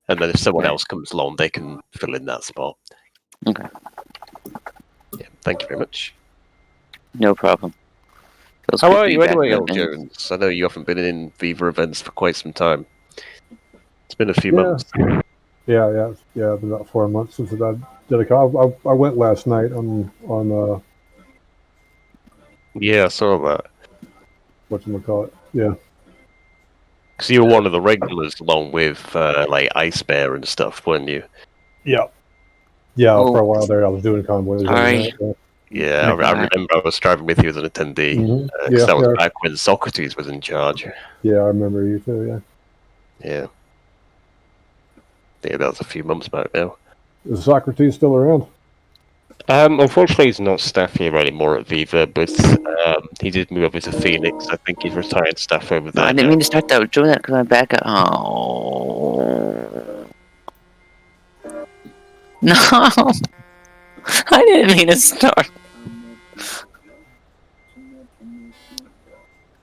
And then if someone else comes along, they can fill in that spot. Okay. Yeah, thank you very much. No problem. Feels How good to are be you back anyway, in old events. Jones? I know you haven't been in Viva events for quite some time. It's been a few months. Yeah. It's been about 4 months since I did a call. I went last night on Yeah, I saw that. whatchamacallit. Yeah. Because you were one of the regulars along with like Ice Bear and stuff, weren't you? Yeah. Yeah, Oh. for a while there I was doing convoys. Sorry. Yeah, I remember I was driving with you as an attendee. Mhm. Because that was back when Socrates was in charge. Yeah, I remember you too, yeah. Yeah. Yeah, that was a few months back now. Is Socrates still around? Unfortunately, he's not staff here anymore at Viva, but he did move over to Phoenix. I think he's retired staff over No, there. I didn't mean to start that. I was doing that because I'm back at. Oh. No. I didn't mean to start.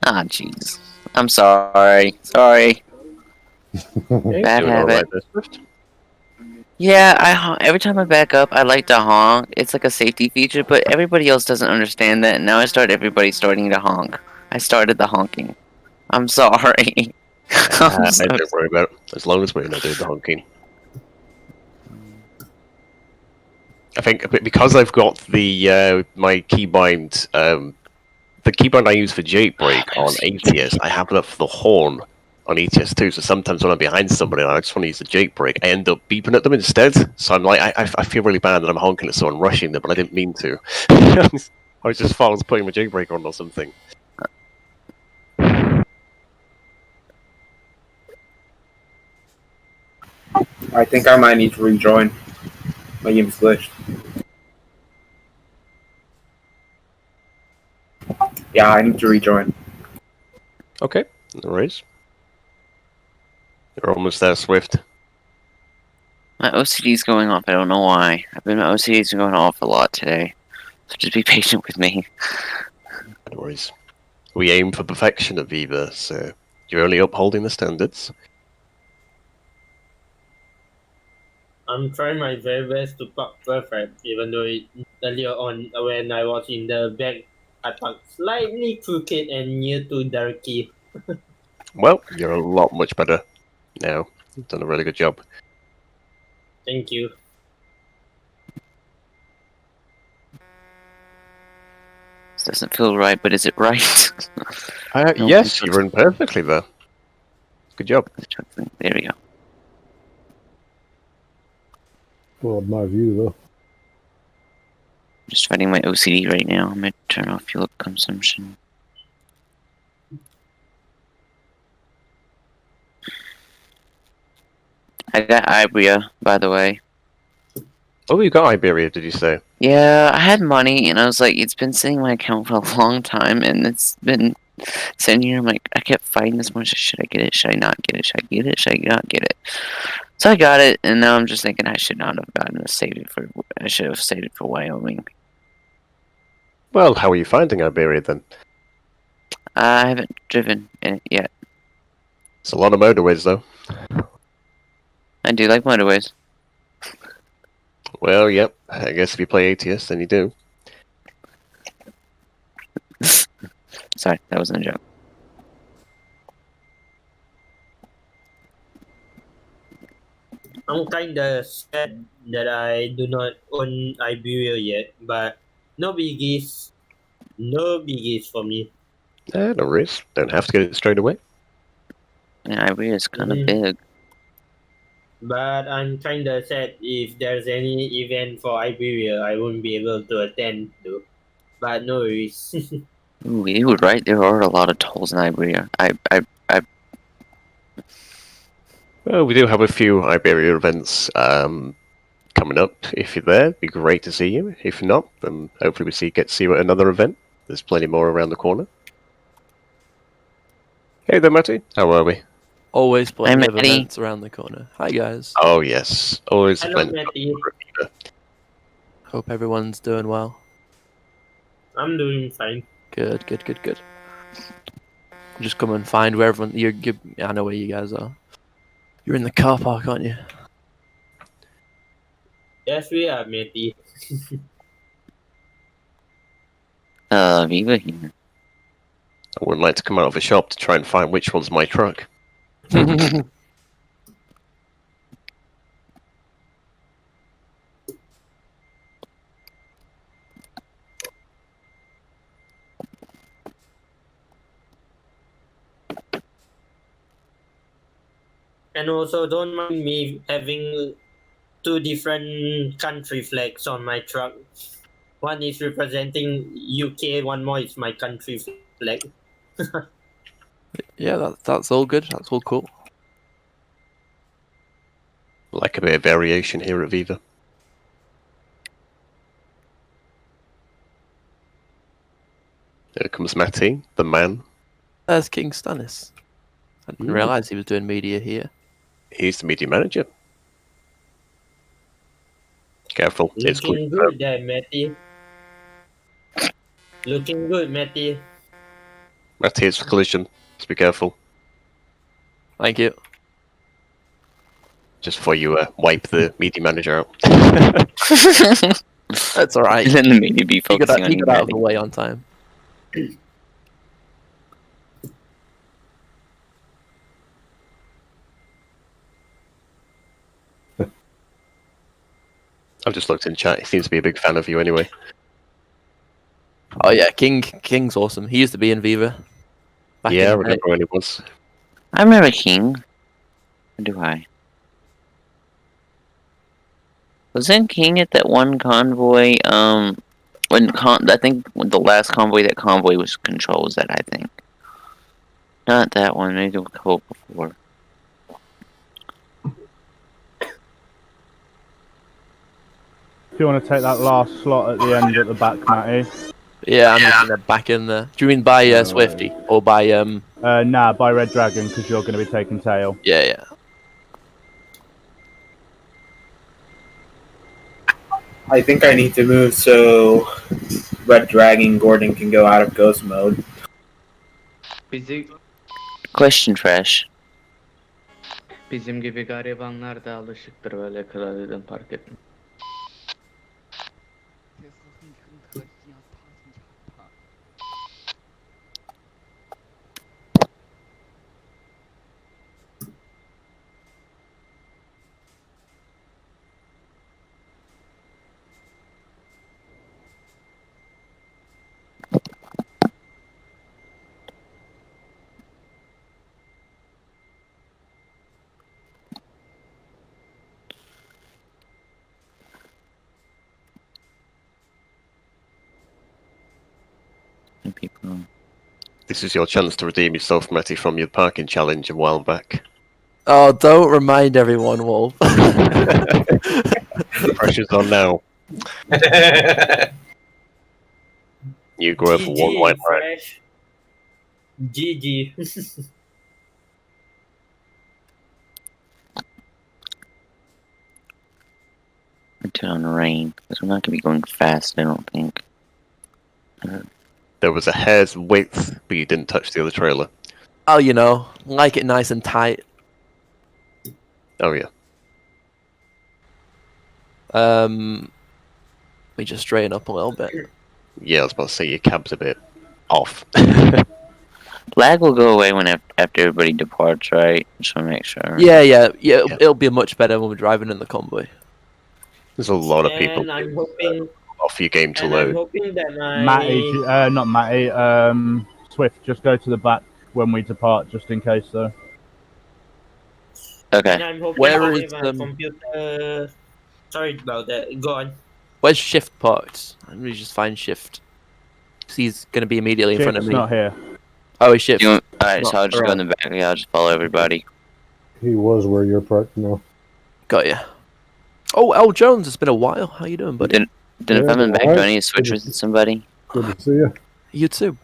Ah, jeez. I'm sorry. Sorry. Bad habit. Yeah, every time I back up, I like to honk. It's like a safety feature, but everybody else doesn't understand that. And now everybody's starting to honk. I started the honking. I'm sorry. Don't worry about it. As long as we're not doing the honking. I think because I've got the my keybind, the keybind I use for jailbreak on ATS, I have that for the horn on ETS too. So sometimes when I'm behind somebody and I just want to use the jailbreak, I end up beeping at them instead. So I'm like, I feel really bad that I'm honking at someone rushing them, but I didn't mean to. I was just thought I was putting my jailbreak on or something. I think I might need to rejoin. My game's glitched. Yeah, I need to rejoin. Okay, no worries. You're almost there, Swift. My OCD's going off. I don't know why. My OCD's going off a lot today. So just be patient with me. No worries. We aim for perfection at Viva, so you're only upholding the standards. I'm trying my very best to park perfect, even though earlier on when I was in the back, I parked slightly crooked and near to Darky. Well, you're a lot much better now. You've done a really good job. Thank you. This doesn't feel right, but is it right? Yes, you run perfectly there. Good job. There we go. Well, my view though. Just fighting my OCD right now. I'm gonna turn off fuel consumption. I got Ibria, by the way. Oh, you got Iberia, did you say? Yeah, I had money, and I was like, it's been sitting in my account for a long time, and it's been sitting here. I'm like, I kept fighting this much. Should I get it? Should I not get it? Should I get it? Should I not get it? So I got it, and now I'm just thinking I should not have gotten it. I should have saved it for Wyoming. Well, how are you finding Iberia then? I haven't driven in it yet. It's a lot of motorways, though. I do like motorways. Well, yep. I guess if you play ATS, then you do. Sorry, that wasn't a joke. I'm kinda sad that I do not own Iberia yet, but no biggies. No biggies for me. No worries. Don't have to get it straight away. Yeah, Iberia is kind of big. But I'm kinda sad if there's any event for Iberia, I won't be able to attend though. But no worries. Ooh, you were right. There are a lot of tolls in Iberia. Well, we do have a few Iberia events coming up. If you're there, it'd be great to see you. If not, then hopefully get to see you at another event. There's plenty more around the corner. Hey there, Matty. How are we? Always plenty of events around the corner. Hi, guys. Oh, yes. Always Hello, events. Matty. Hope everyone's doing well. I'm doing fine. Good. Just come and find where everyone... I know where you guys are. You're in the car park, aren't you? Yes, we are, matey. Viva here. I wouldn't like to come out of a shop to try and find which one's my truck. And also, don't mind me having two different country flags on my truck. One is representing UK, one more is my country flag. Yeah, that's all good. That's all cool. Like a bit of variation here at Viva. Here comes Matty, the man. There's King Stannis. I didn't realise he was doing media here. He's the media manager. Careful, it's Looking good there, Matty. Looking good, Matty. Matty, it's collision. Just be careful. Thank you. Just before you wipe the media manager out. That's alright. Then the media be He got focusing out, he on got out of Matty. the way on time. I've just looked in chat. He seems to be a big fan of you anyway. Oh yeah, King's awesome. He used to be in Viva. Back Yeah, I in the day. remember when he was. I remember King. Or do I? Wasn't King at that one convoy? I think when the last convoy that convoy was control was that, I think. Not that one. Maybe a couple before. Do you want to take that last slot at the end at the back, Matty? Yeah, I'm just gonna back in there. Do you mean by Swifty or by Nah, by Red Dragon, because you're going to be taking tail. Yeah. I think I need to move so Red Dragon Gordon can go out of ghost mode. Question, Trash. Bizim gibi garibanlar da alışıktır böyle klavyeden park etme. People. This is your chance to redeem yourself, Matty, from your parking challenge a while back. Oh, don't remind everyone, Wolf. The pressure's on now. You go over one wine right. Fresh. GG. Turn on rain, because we're not going to be going fast, I don't think. There was a hair's width, but you didn't touch the other trailer. Oh, you know, like it nice and tight. Oh yeah. We just straighten up a little bit. Yeah, I was about to say your cab's a bit off. Lag will go away when after everybody departs, right? Just want to make sure. Yeah. It'll be much better when we're driving in the convoy. There's a lot of people And I'm hoping, off your game to and I'm load. hoping that my Matty, not Matty, Swift, just go to the back when we depart, just in case, though. and Okay. I'm hoping Where that is, my computer. Sorry about that. Go on. Where's Shift parked? Let me just find Shift. He's going to be immediately in front of Shift's me. not here. Oh, he's Shift. Alright, so I'll just go in the back. Yeah, I'll just follow everybody. He was where you're parked now. Got ya. Oh, L. Jones, it's been a while. How you doing, buddy? Then if Yeah, I'm in back, do alright. I need to switch with somebody? Good to see you. You too.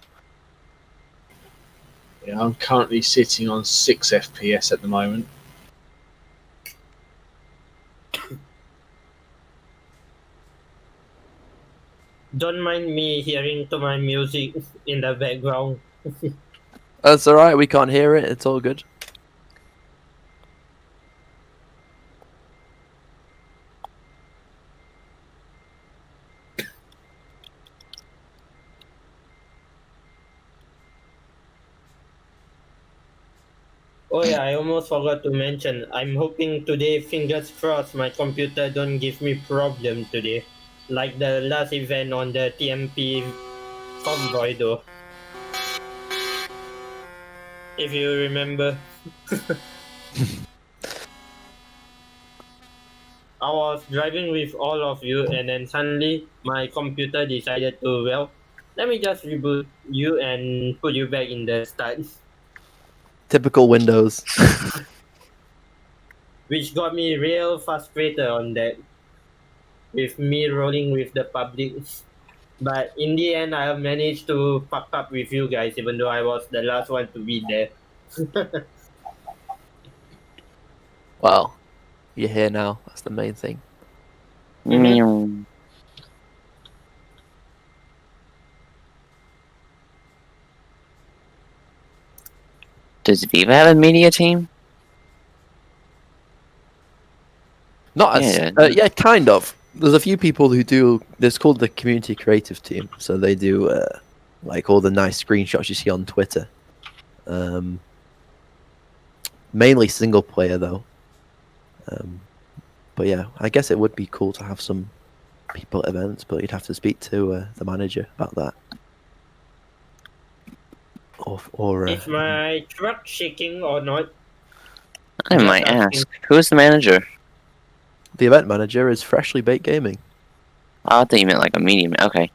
Yeah, I'm currently sitting on 6 FPS at the moment. Don't mind me hearing to my music in the background. That's alright, we can't hear it. It's all good. Oh yeah, I almost forgot to mention. I'm hoping today, fingers crossed, my computer don't give me problem today, like the last event on the TMP convoy though. If you remember. I was driving with all of you, and then suddenly my computer decided to, well, let me just reboot you and put you back in the start, Typical Windows. which got me real frustrated on that, with me rolling with the public. But in the end, I managed to fuck up with you guys, even though I was the last one to be there. Well, you're here now. That's the main thing. Mm. Does Viva have a media team? Not as Yeah. yeah, kind of. There's a few people who do. It's called the community creative team. So they do like all the nice screenshots you see on Twitter. Mainly single player though. But yeah, I guess it would be cool to have some people at events, but you'd have to speak to the manager about that. Or Is my truck shaking or not? I Just might asking. ask. Who's the manager? the event manager is Freshly Baked Gaming. Oh, I thought you meant like a medium. Okay.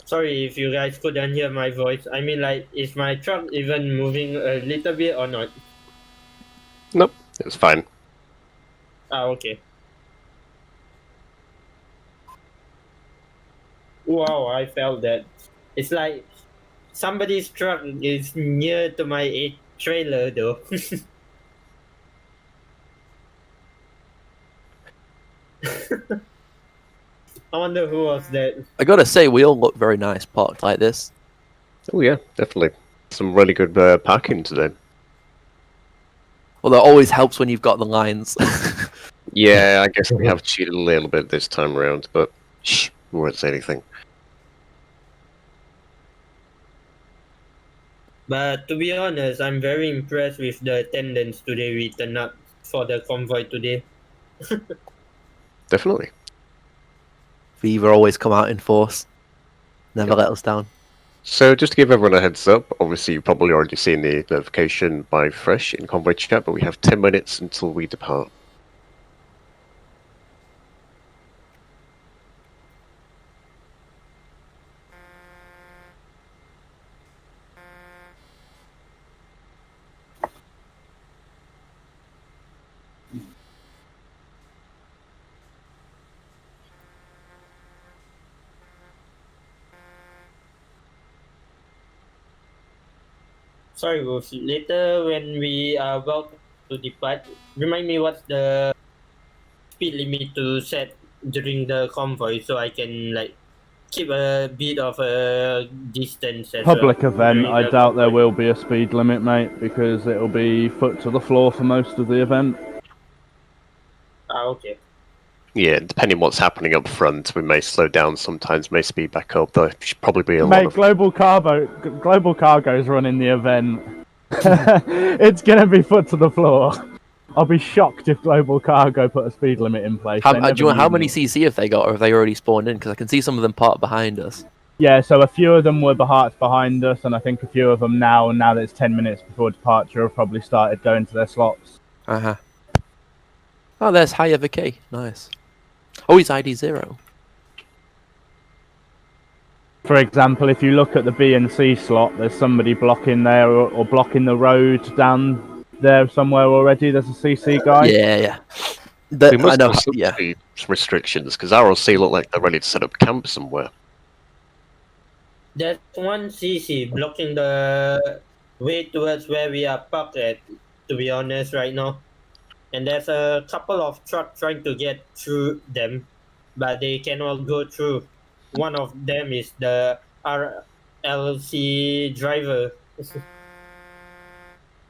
Sorry if you guys couldn't hear my voice. I mean, like, is my truck even moving a little bit or not? Nope, it's fine. Ah, okay. Wow, I felt that. It's like somebody's truck is near to my trailer, though. I wonder who was that. I gotta say, we all look very nice parked like this. Oh yeah, definitely. Some really good parking today. Well, that always helps when you've got the lines. Yeah, I guess we have cheated a little bit this time around, but shh, we won't say anything. But to be honest, I'm very impressed with the attendance today we turned up for the convoy today. Definitely. Viva always come out in force. Never let us down. So just to give everyone a heads up, obviously you've probably already seen the notification by Fresh in Convoy chat, but we have 10 minutes until we depart. Sorry, Wolf. Later, when we are about to depart, remind me what's the speed limit to set during the convoy so I can, like, keep a bit of a distance as Public well. event, during I the doubt there convoy. will be a speed limit, mate, because it'll be foot to the floor for most of the event. Ah, okay. Yeah, depending what's happening up front, we may slow down sometimes, may speed back up. There should probably be a lot Mate, of... Global Cargo's running the event. It's gonna be foot to the floor. I'll be shocked if Global Cargo put a speed limit in place. How, They do you know never how many use it. CC have they got, or have they already spawned in? Because I can see some of them parked behind us. Yeah, so a few of them were behind us, and I think a few of them now that it's 10 minutes before departure, have probably started going to their slots. Uh-huh. Oh, there's High Ever K. Nice. Oh, he's ID 0. For example, if you look at the B and C slot, there's somebody blocking there or blocking the road down there somewhere already. There's a CC guy. Yeah. We must I know. have some Yeah. speed restrictions, because ROC look like they're ready to set up camp somewhere. There's one CC blocking the way towards where we are parked at, to be honest, right now. And there's a couple of trucks trying to get through them, but they cannot go through. One of them is the RLC driver,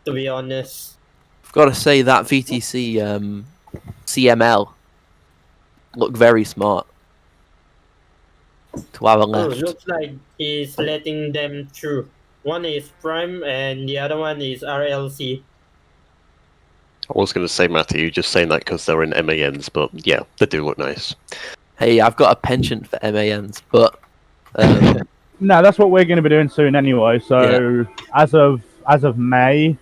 to be honest. I've got to say that VTC CML look very smart. To our Oh, left. looks like he's letting them through. One is Prime and the other one is RLC. I was going to say, Matty, you're just saying that because they're in MANs, but yeah, they do look nice. Hey, I've got a penchant for MANs, but No, that's what we're going to be doing soon anyway. So as of May,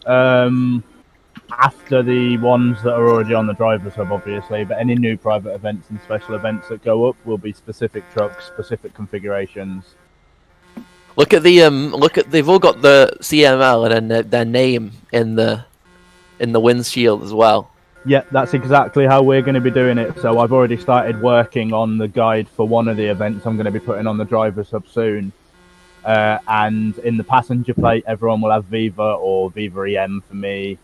after the ones that are already on the driver's hub, obviously, but any new private events and special events that go up will be specific trucks, specific configurations. look at they've all got the CML and then their name in the windshield as well. Yeah, that's exactly how we're going to be doing it. So I've already started working on the guide for one of the events I'm going to be putting on the driver's hub soon. And in the passenger plate, everyone will have Viva or Viva EM for me.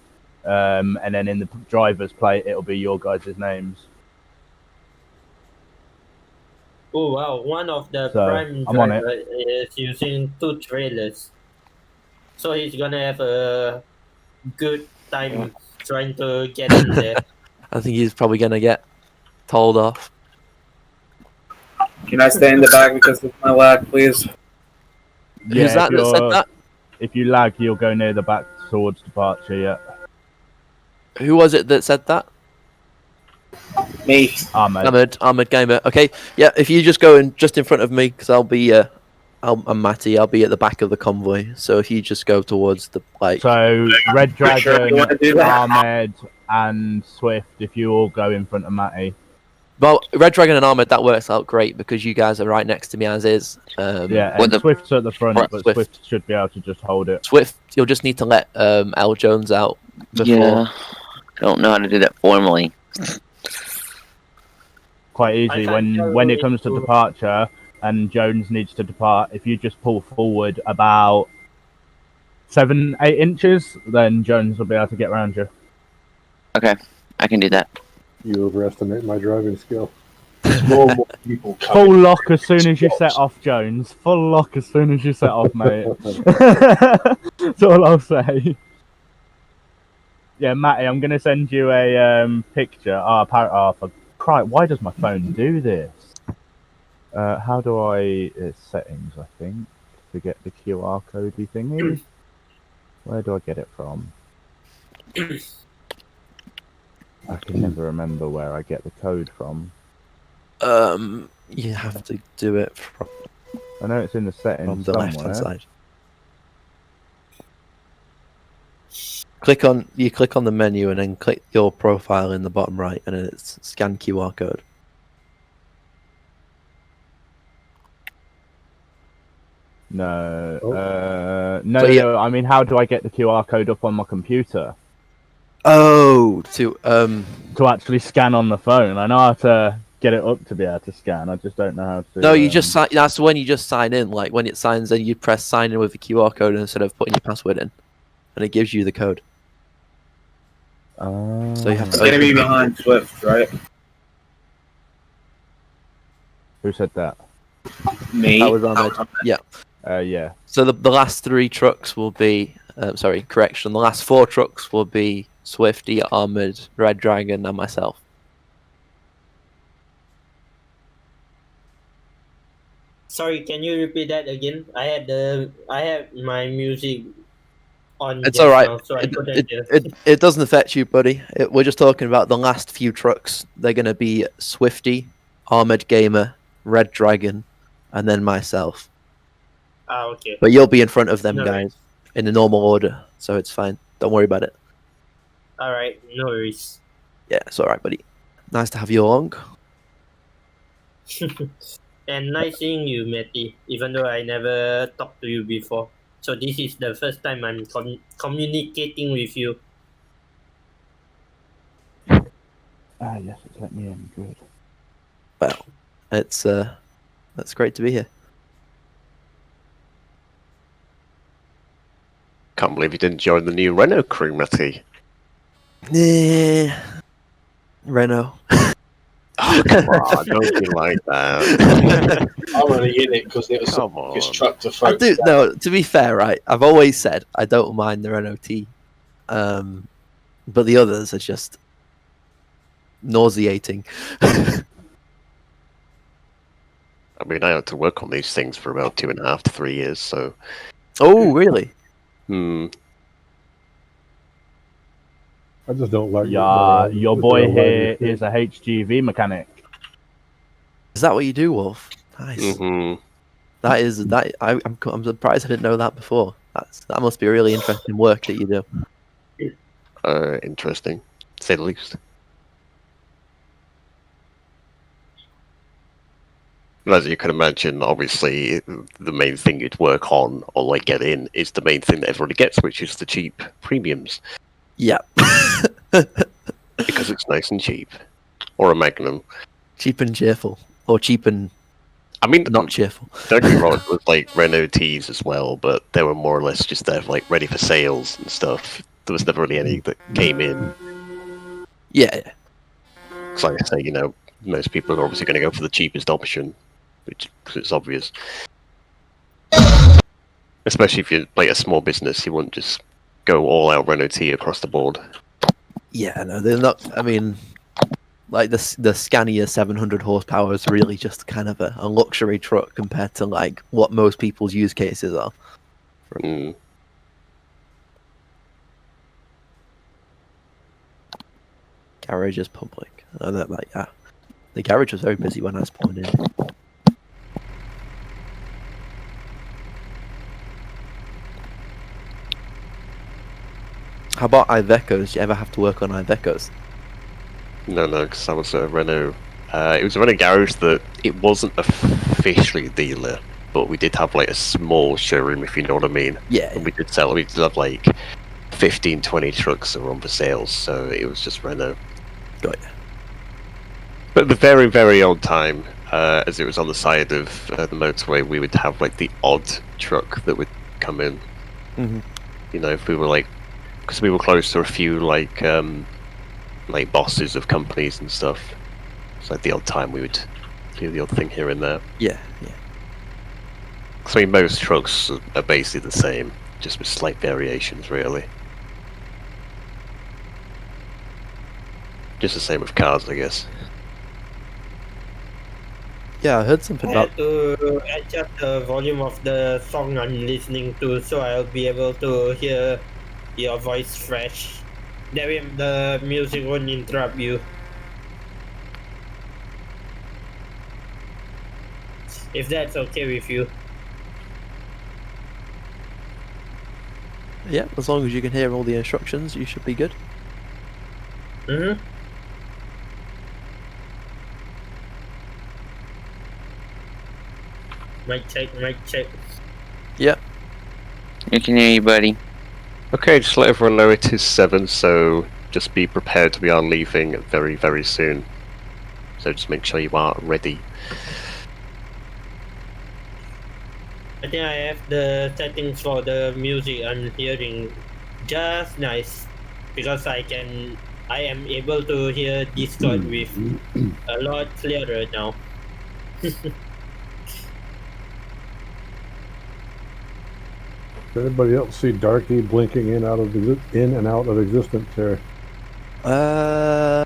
And then in the driver's plate, it'll be your guys' names. Oh wow, one of the So, Prime I'm on it. driver is using 2 trailers. So he's gonna have a good time trying to get in there. I think he's probably gonna get told off. Can I stay in the back because of my lag, please? Yeah, Who's that said that? If you lag, you'll go near the back towards departure, yeah. Who was it that said that? Me. Ahmed. Gamer. Okay, yeah. If you just go in just in front of me, because I'm Matty. I'll be at the back of the convoy. So if you just go towards the So Red Sure you wanna do Dragon, that? Ahmed, and Swift. If you all go in front of Matty. Well, Red Dragon and Ahmed, that works out great because you guys are right next to me as is. Yeah, and Swift's at the front, but Swift should be able to just hold it. Swift, you'll just need to let L Jones out before. Yeah, I don't know how to do that formally. Quite easy when it comes to departure and Jones needs to depart. If you just pull forward about 7-8 inches, then Jones will be able to get around you. Okay, I can do that. You overestimate my driving skill. Normal people Full lock as soon as you set off, Jones. Full lock as soon as you set off, mate. That's all I'll say. Yeah, Matty, I'm going to send you a picture. For Christ, why does my phone do this? How do I... It's settings, I think, to get the QR codey thingy. Where do I get it from? I can never remember where I get the code from. You have to do it from I know it's in the settings the somewhere. left-hand side. Click on the menu and then click your profile in the bottom right, and then it's scan QR code. No, no. I mean, how do I get the QR code up on my computer? Oh, to actually scan on the phone. I know how to get it up to be able to scan. I just don't know how to. No, you just sign. That's when you just sign in. Like when it signs in, you press sign in with the QR code instead of putting your password in, and it gives you the code. So you have to. It's gonna be behind Swift, right? Who said that? Me. That was Ahmed. Yeah. Yeah. So the last 3 trucks will be. Sorry, correction. The last 4 trucks will be Swifty, Ahmed, Red Dragon, and myself. Sorry, can you repeat that again? I had my music on. It's just all right. now, so I couldn't hear. It doesn't affect you, buddy. We're just talking about the last few trucks. They're going to be Swifty, Ahmed Gamer, Red Dragon, and then myself. Ah, okay. But you'll be in front of them No guys in the normal order, so it's fine. Don't worry about it. All right, no worries. Yeah, it's all right, buddy. Nice to have you along. And nice seeing you, Matty. Even though I never talked to you before, so this is the first time I'm communicating with you. Yes, it's let me in. Good. Well, it's great to be here. Can't believe you didn't join the new Renault crew, Matty. Yeah, Renault. Oh, come on, don't be like that. I'm only in it because it was the biggest truck to throw. I do. No, to be fair, right? I've always said I don't mind the Renault T, but the others are just nauseating. I mean, I had to work on these things for about 2.5 to 3 years, so Oh, really? Hmm. I just don't like. Yeah, your the boy wagon here shit. is a HGV mechanic. Is that what you do, Wolf? Nice. Hmm. That is that. I'm surprised I didn't know that before. That must be a really interesting work that you do. Interesting, to say the least. But as you can imagine, obviously, the main thing you'd work on or like get in is the main thing that everybody gets, which is the cheap premiums, Yeah. because it's nice and cheap. Or a Magnum. Cheap and cheerful, or cheap and I mean, not cheerful. don't get me wrong, it was like Renault T's as well, but they were more or less just there, like ready for sales and stuff. There was never really any that came in. Yeah. Because, like I say, you know, most people are obviously going to go for the cheapest option, which cause it's obvious. Especially if you're like a small business, you wouldn't just go all out Renault T across the board. Yeah, no, they're not. I mean, like the Scania 700 horsepower is really just kind of a luxury truck compared to like what most people's use cases are. Mm. Garage is public. Yeah, the garage was very busy when I spawned in. How about Ivecos? Do you ever have to work on Ivecos? No, because I was a Renault. It was a Renault garage that it wasn't officially a dealer, but we did have like a small showroom, if you know what I mean. Yeah. And we did have like 15, 20 trucks that were on for sales, so it was just Renault. Got ya. But at the very, very odd time, as it was on the side of the motorway, we would have like the odd truck that would come in. Mm-hmm. You know, if we were like, because we were close to a few like bosses of companies and stuff. So at the odd time we would do the odd thing here and there. Yeah. So I mean, most trucks are basically the same, just with slight variations, really. Just the same with cars, I guess. Yeah, I heard something I about. had to adjust the volume of the song I'm listening to, so I'll be able to hear your voice fresh. That way the music won't interrupt you. If that's okay with you. Yeah, as long as you can hear all the instructions, you should be good. Mm-hmm. Mic check. Yeah. I can hear you, buddy. Okay, just let everyone know it is 7, so just be prepared. We are leaving very, very soon. So just make sure you are ready. I think I have the settings for the music I'm hearing just nice, because I am able to hear Discord with a lot clearer now. Does anybody else see Darky blinking in and out of existence here? I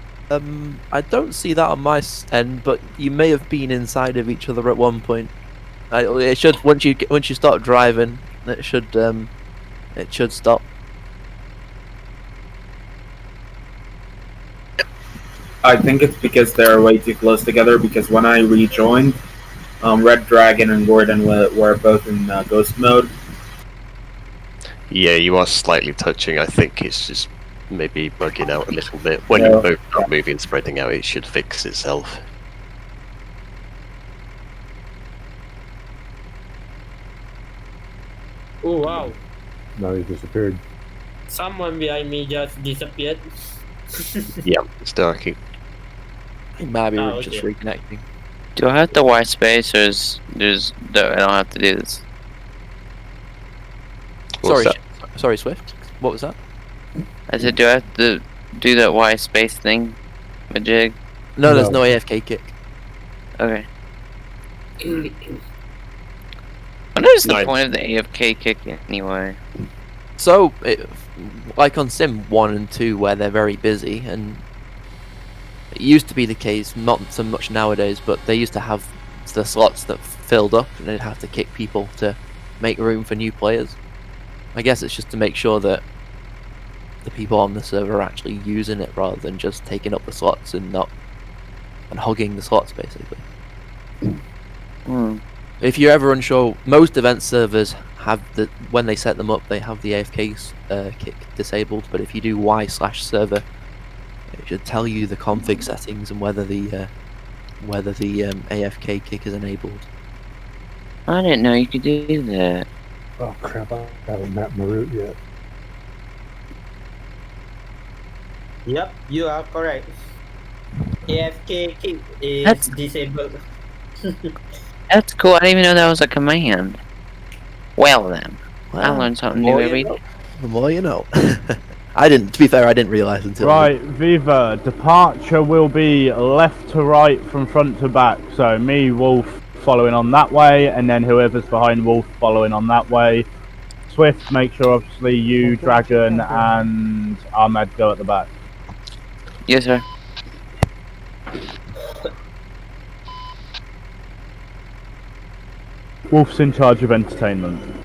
don't see that on my end, but you may have been inside of each other at one point. It should once you start driving, it should stop. I think it's because they're way too close together, because when I rejoined, Red Dragon and Gordon were both in ghost mode. Yeah, you are slightly touching. I think it's just maybe bugging out a little bit. When Yeah. you both start moving and spreading out, it should fix itself. Oh wow! Now he's disappeared. Someone behind me just disappeared. Yeah, it's Darky. I think maybe we're okay. just reconnecting. Do I have to Y space, or I don't have to do this? What's Sorry, Swift. What was that? I said, do I have to do that Y space thing, Majig? No, there's No. no AFK kick. Okay. What is the Nice. point of the AFK kick anyway? So, like on Sim 1 and 2, where they're very busy, and it used to be the case, not so much nowadays, but they used to have the slots that filled up, and they'd have to kick people to make room for new players. I guess it's just to make sure that the people on the server are actually using it rather than just taking up the slots and hogging the slots, basically. If you're ever unsure, most event servers have when they set them up, they have the AFK kick disabled. But if you do y/server, it should tell you the config settings and whether the AFK kick is enabled. I didn't know you could do that. Oh crap! I haven't mapped my route yet. Yep, you are correct. AFK kick is That's- disabled. That's cool. I didn't even know that was a command. Well then, I learned something new every day. The more you know. I didn't. To be fair, I didn't realise until. Right, Viva, departure will be left to right from front to back. So me, Wolf, following on that way, and then whoever's behind Wolf following on that way. Swift, make sure obviously you, Dragon, and Ahmed go at the back. Yes, sir. Wolf's in charge of entertainment.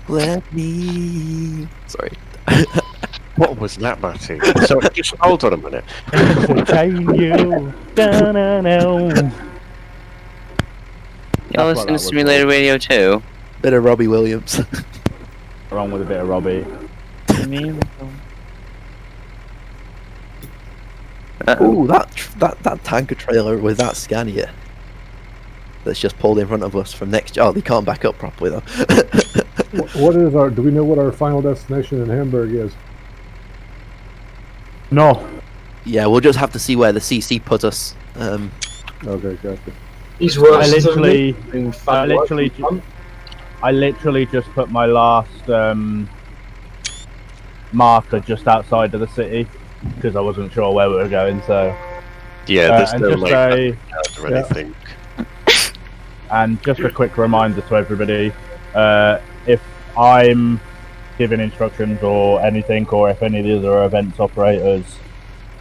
Let me. Sorry. What was that, Matty? So just hold on a minute. Entertain you. Da-na-na. Y'all That's what listen that to was Simulator Radio too? Bit of Robbie Williams. Wrong with a bit of Robbie. Ooh, that tanker trailer with that Scania. That's just pulled in front of us from next. Oh, they can't back up properly though. What is our? Do we know what our final destination in Hamburg is? No. Yeah, we'll just have to see where the CC put us. Okay, gotcha. He's worse I than literally, me, doing I fun literally, work. I literally just put my last marker just outside of the city because I wasn't sure where we were going. So Yeah, there's and no just like a or anything. and just a quick reminder to everybody: if I'm giving instructions or anything, or if any of the other events operators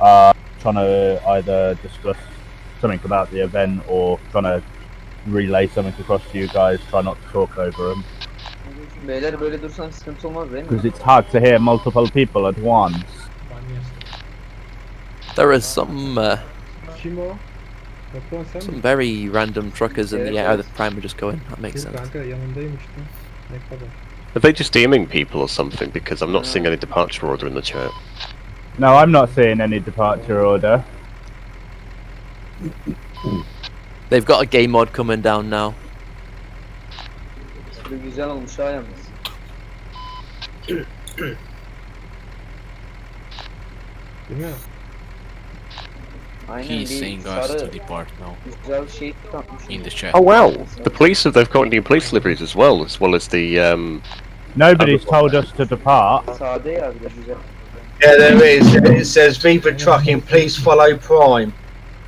are trying to either discuss something about the event or trying to relay something across to you guys, try not to talk over them Beyler böyle dursan sıkıntı olmaz değil mi? because it's hard to hear multiple people at once. There are some very random truckers in the air. The prime are just going. That makes sense. Are they just aiming people or something? Because I'm not seeing any departure order in the chat. No, I'm not seeing any departure order. They've got a game mod coming down now. Güzel olmuş ha yalnız. Aynen, He's bir saying us to sarı depart now güzel şey takmış. in the chat. Oh wow, the police they've got new police liveries as well as the Nobody's told us to depart. Sade yazdı güzel. Yeah, there is. It says Viva Trucking, please follow Prime.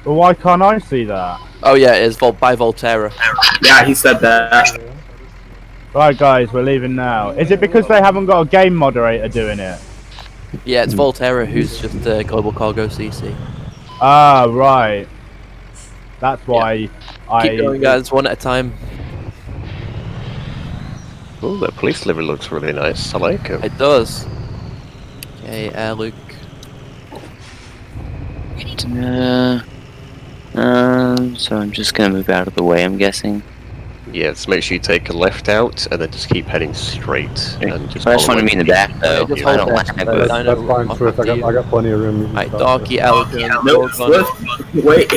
Well, why can't I see that? Oh yeah, it is by Volterra. Yeah, he said that. Right, guys, we're leaving now. Is it because they haven't got a game moderator doing it? Yeah, it's Volterra who's just Global Cargo CC. Ah, right. That's why Keep going, guys, one at a time. oh, the police livery looks really nice. I like it. It does. Okay, Luke. So I'm just gonna move out of the way, I'm guessing. Yeah, just make sure you take a left out and then just keep heading straight. And just I just want to follow be in the back though. just I hold don't that. like Uh, it. That's fine, Swift. I got plenty of room. Right, Darky, Elgin, No, Swift. Wait.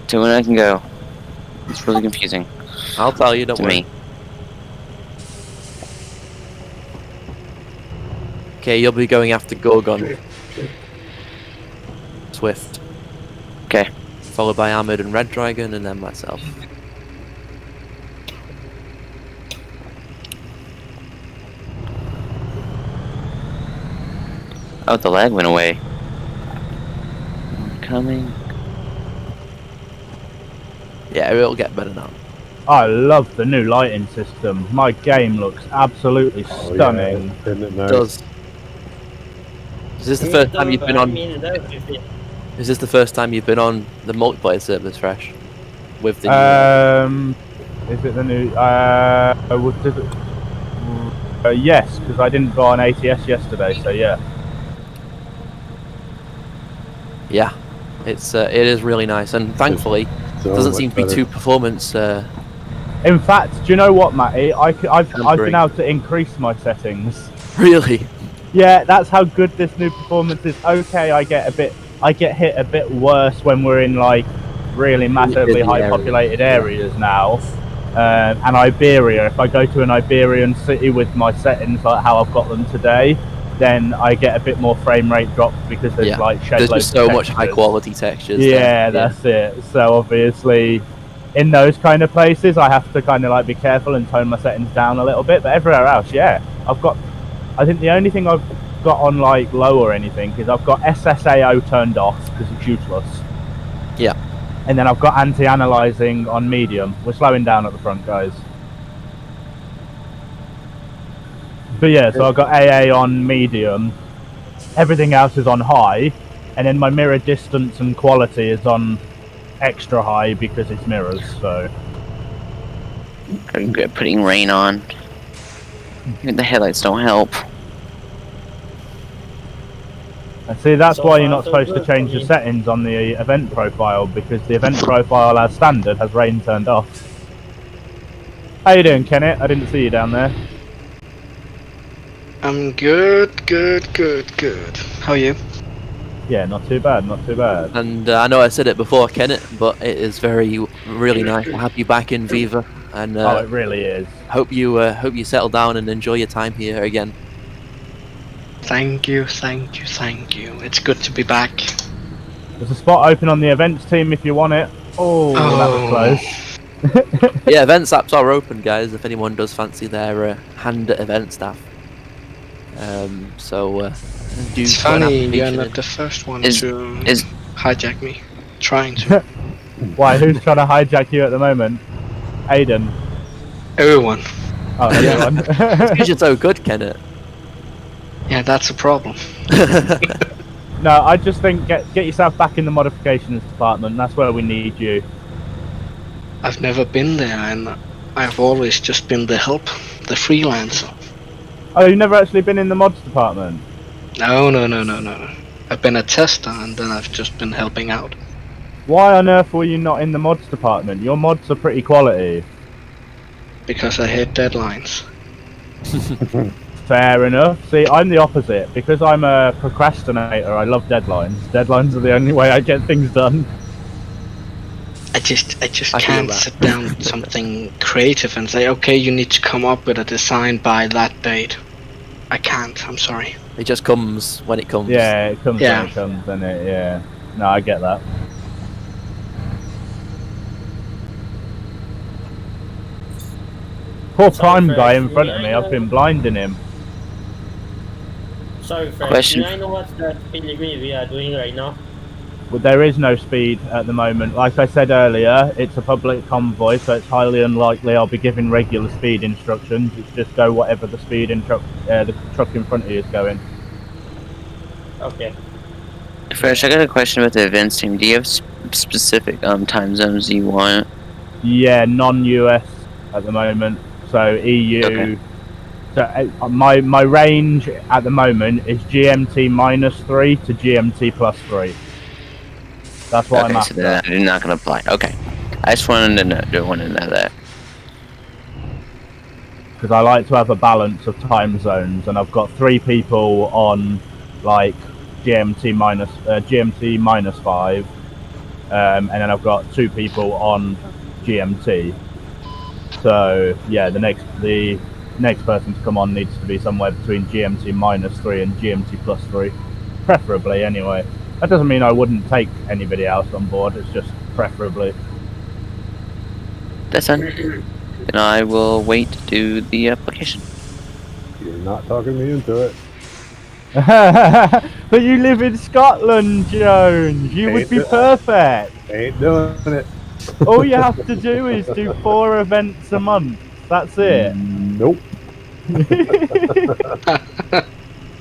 To when I can go. It's really confusing I'll tell you, don't to worry. me. Okay, you'll be going after Gorgon. Swift. Okay. Followed by Ahmed and Red Dragon, and then myself. Oh, the lag went away. I'm coming. Yeah, it'll get better now. I love the new lighting system. My game looks absolutely stunning. Yeah, isn't it nice? It does. Is this the first time you've been on? Is this the first time you've been on the multiplayer servers, Fresh? with the new... Is it the new? Yes, because I didn't go on ATS yesterday, so yeah. Yeah, it is really nice, and thankfully, So doesn't much seem to be better. too performance. In fact, do you know what, Matty? I've been able to increase my settings. Really? Yeah, that's how good this new performance is. Okay, I get hit a bit worse when we're in like really massively Busy high areas, populated yeah. areas now. And Iberia, if I go to an Iberian city with my settings like how I've got them today, then I get a bit more frame rate drops because there's Yeah, like shed there's loads just of so much high textures. quality textures. Yeah, that's it. So obviously, in those kind of places, I have to kind of like be careful and tone my settings down a little bit. But everywhere else, yeah, I think the only thing I've got on like low or anything is I've got SSAO turned off because it's useless. Yeah. And then I've got anti-analyzing on medium. We're slowing down at the front, guys. But yeah, so I've got AA on medium. Everything else is on high. And then my mirror distance and quality is on extra high because it's mirrors, so... I regret putting rain on. Even the headlights don't help. And see, that's So why you're far, not so supposed to good change for the me. settings on the event profile, because the event profile as standard has rain turned off. How you doing, Kenneth? I didn't see you down there. I'm good. How are you? Yeah, not too bad, not too bad. And I know I said it before, Kenneth, but it is really nice to have you back in Viva, and Oh, it really is. hope you settle down and enjoy your time here again. Thank you. It's good to be back. There's a spot open on the events team if you want it. Oh, that was close. Yeah, event apps are open, guys. If anyone does fancy their hand at event staff, do It's put an funny, you're application not in. the first one Is- to is- hijack me. Trying to. Why, who's trying to hijack you at the moment? Aiden. Everyone. Oh, everyone. Because you're so good, Kenneth. Yeah, that's a problem. No, I just think get yourself back in the modifications department. That's where we need you. I've never been there, and I've always just been the help, the freelancer. Oh, you've never actually been in the mods department? No. I've been a tester, and then I've just been helping out. Why on earth were you not in the mods department? Your mods are pretty quality. Because I hate deadlines. Fair enough. See, I'm the opposite. Because I'm a procrastinator, I love deadlines. Deadlines are the only way I get things done. I just I feel can't that. sit down with something creative and say, okay, you need to come up with a design by that date. I can't, I'm sorry. It just comes when it comes. Yeah, it comes Yeah. when it comes, doesn't it? Yeah. No, I get that. Poor Prime Fred, guy in front may of I me, I've know- been blinding him. Sorry, Fred. Question. May I know what's the speed limit we are doing right now? But there is no speed at the moment. Like I said earlier, it's a public convoy, so it's highly unlikely I'll be giving regular speed instructions. It's just go whatever the speed the truck in front of you is going. Okay. First, I got a question about the events team. Do you have specific time zones you want? Yeah, non-US at the moment. So EU. Okay. So my range at the moment is GMT -3 to GMT +3. That's what I'm Okay, so after. then I'm not gonna apply. Okay, I just wanted to know that. Because I like to have a balance of time zones, and I've got 3 people on like GMT -5, and then I've got 2 people on GMT. So yeah, the next person to come on needs to be somewhere between GMT -3 and GMT +3, preferably anyway. That doesn't mean I wouldn't take anybody else on board. It's just preferably. That's done. Then I will wait to do the application. You're not talking me into it. But you live in Scotland, Jones. You would be perfect. Ain't doing it. All you have to do is do 4 events a month. That's it. Nope.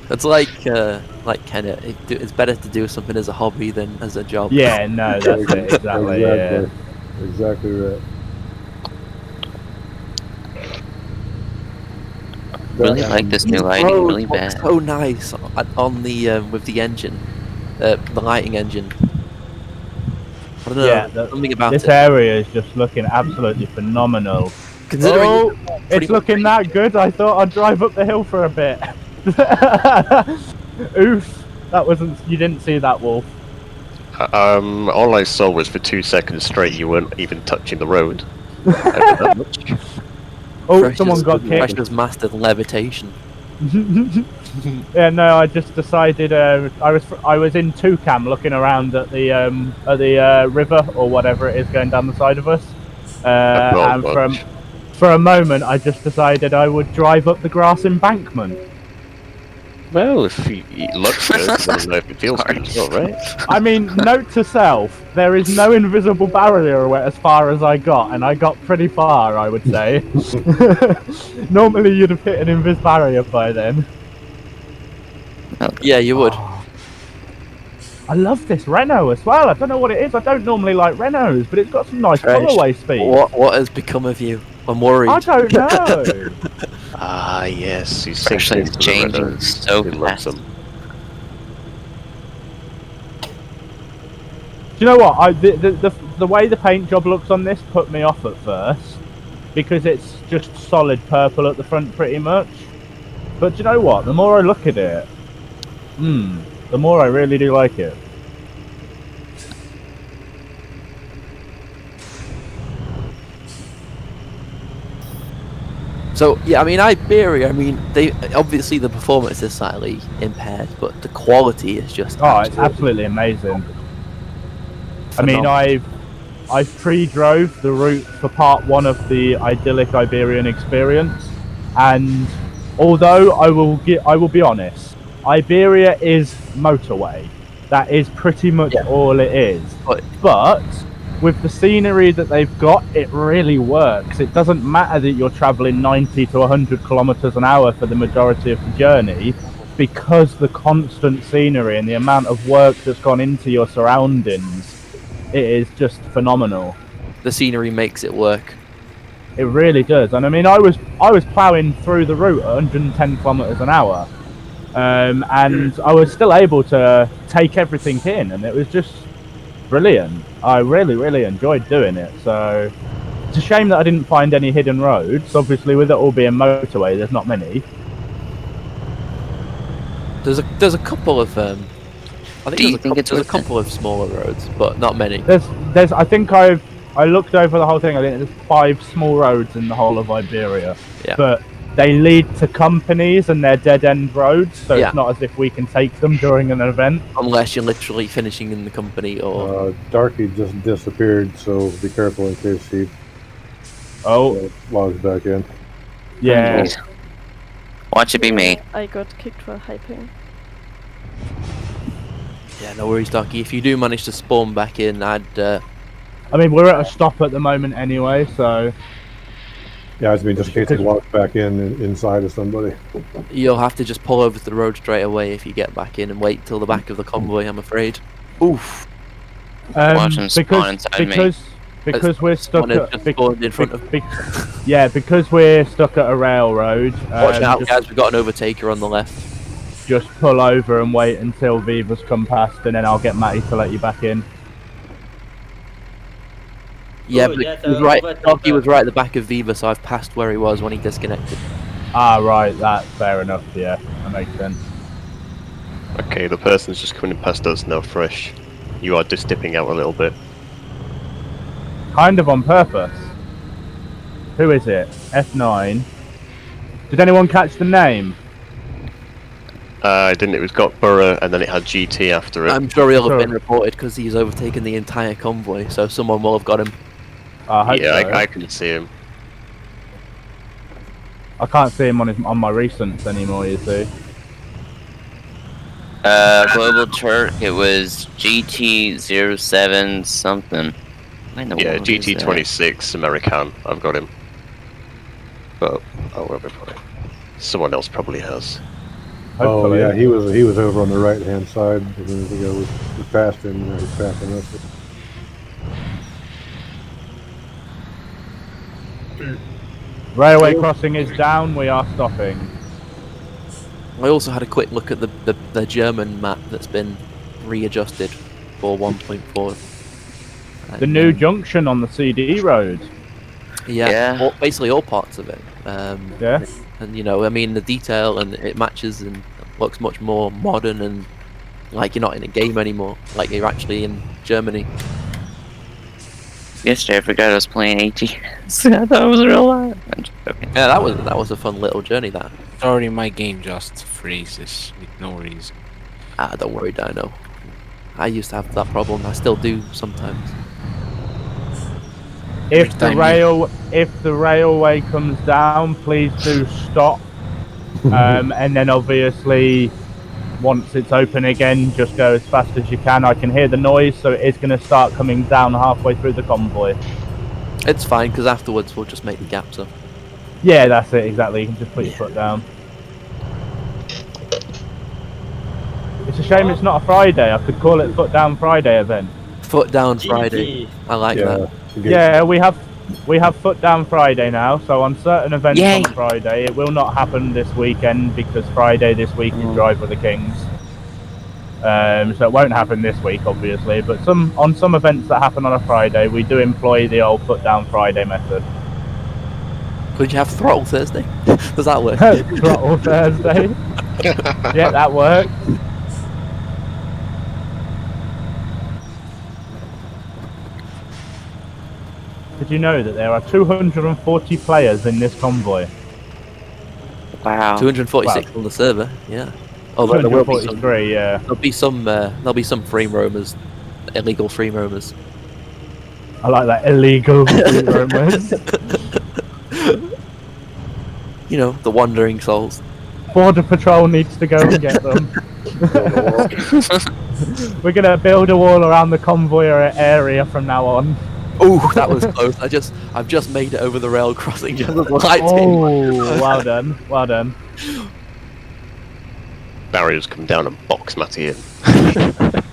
It's like Kenneth. It's better to do something as a hobby than as a job. Yeah, no, that's it. Exactly. Yeah. Exactly right. Really like this new lighting, really bad. So nice on the with the engine, the lighting engine. I don't know, Yeah, something about this it. area is just looking absolutely phenomenal. Considering Oh, pretty it's looking that good. I thought I'd drive up the hill for a bit. Oof, that wasn't. You didn't see that, Wolf. All I saw was for 2 seconds straight you weren't even touching the road. That much. Oh, someone got kicked. Fresh mastered levitation. Yeah, no, I just decided. I was in Toucam looking around at the river or whatever it is going down the side of us, and for a moment I just decided I would drive up the grass embankment. Well, if it looks good, I don't know if it feels good as well, right? I mean, note to self: there is no invisible barrier as far as I got, and I got pretty far, I would say. Normally, you'd have hit an invis barrier by then. Yeah, you would. Oh, I love this Renault as well. I don't know what it is. I don't normally like Renaults, but it's got some nice colorway speed. What has become of you? I'm worried. I don't know. Ah, yes, he's Especially it's changing so fast. Do you know what? The way the paint job looks on this put me off at first because it's just solid purple at the front, pretty much. But do you know what? The more I look at it, the more I really do like it. So yeah, I mean Iberia. I mean, they obviously the performance is slightly impaired, but the quality is just it's absolutely amazing. I mean, I pre-drove the route for part 1 of the idyllic Iberian experience, and although I will be honest, Iberia is motorway. That is pretty much all it is. But with the scenery that they've got, it really works. It doesn't matter that you're traveling 90 to 100 kilometers an hour for the majority of the journey, because the constant scenery and the amount of work that's gone into your surroundings, it is just phenomenal. The scenery makes it work. It really does. And I mean, I was ploughing through the route at 110 kilometers an hour, and I was still able to take everything in, and it was just brilliant. I really enjoyed doing it. So it's a shame that I didn't find any hidden roads. Obviously, with it all being motorway, there's not many. There's a couple of I think there's a couple of smaller roads, but not many. There's I think I looked over the whole thing. I think there's 5 small roads in the whole of Iberia. Yeah. But they lead to companies and they're dead end roads, so it's not as if we can take them during an event. Unless you're literally finishing in the company or... Darky just disappeared, so be careful in case he logs back in. Yeah. Watch it be me. I got kicked for hyping. Yeah, no worries, Darky. If you do manage to spawn back in, I mean, we're at a stop at the moment anyway, so... Yeah, I mean, just in case he walks back inside of somebody. You'll have to just pull over to the road straight away if you get back in and wait till the back of the convoy, I'm afraid. Oof. Watch him spawn inside me. Because we're stuck at... in front of me. Yeah, because we're stuck at a railroad. Watch out, guys, we've got an overtaker on the left. Just pull over and wait until Viva's come past, and then I'll get Matty to let you back in. Yeah, but he was right. Darky was right at the back of Viva, so I've passed where he was when he disconnected. Ah, right, that's fair enough, yeah, that makes sense. Okay, the person's just coming past us now, fresh. You are just dipping out a little bit. Kind of on purpose. Who is it? F9. Did anyone catch the name? I didn't. It was got Borough, and then it had GT after it. I'm sure he'll have been reported because he's overtaken the entire convoy, so someone will have got him. I can see him. I can't see him on my recents anymore, you see. Global Turk, it was GT07 something. Yeah, GT26 American. I've got him. But someone else probably has. Hopefully. Oh yeah, he was over on the right hand side. We passed him. He's passing us. Railway crossing is down. We are stopping. I also had a quick look at the German map that's been readjusted for 1.4. The new junction on the CD road. Yeah. Basically all parts of it. Yeah. And you know, I mean, the detail and it matches and looks much more modern and like you're not in a game anymore. Like you're actually in Germany. Yesterday I forgot I was playing ATS. I thought it was real life. Yeah, that was a fun little journey. That. Sorry, my game just freezes with no reason. Ah, don't worry, Dino. I used to have that problem. I still do sometimes. If the railway comes down, please do stop. And then obviously, once it's open again, just go as fast as you can. I can hear the noise, so it is going to start coming down halfway through the convoy. It's fine because afterwards we'll just make the gaps up. Yeah, that's it. Exactly. You can just put your foot down. It's a shame it's not a Friday. I could call it Foot Down Friday event. Foot Down Friday. I like that. Yeah, we have Foot Down Friday now. So on certain events on Friday, it will not happen this weekend because Friday this week is Drive with the Kings. So it won't happen this week, obviously. But on some events that happen on a Friday, we do employ the old Foot Down Friday method. Could you have Throttle Thursday? Does that work? Throttle Thursday. Yeah, that works. Did you know that there are 240 players in this convoy? Wow. 246 on the server. Yeah. Although there will be some, 243, yeah. There'll be some free roamers, illegal free roamers. I like that, illegal free roamers. You know, the wandering souls. Border Patrol needs to go and get them. We're gonna build a wall around the convoy area from now on. Oh, that was close. I've just made it over the rail crossing just as the lights hit. Oh, well done, well done. Barriers come down and box Matty in.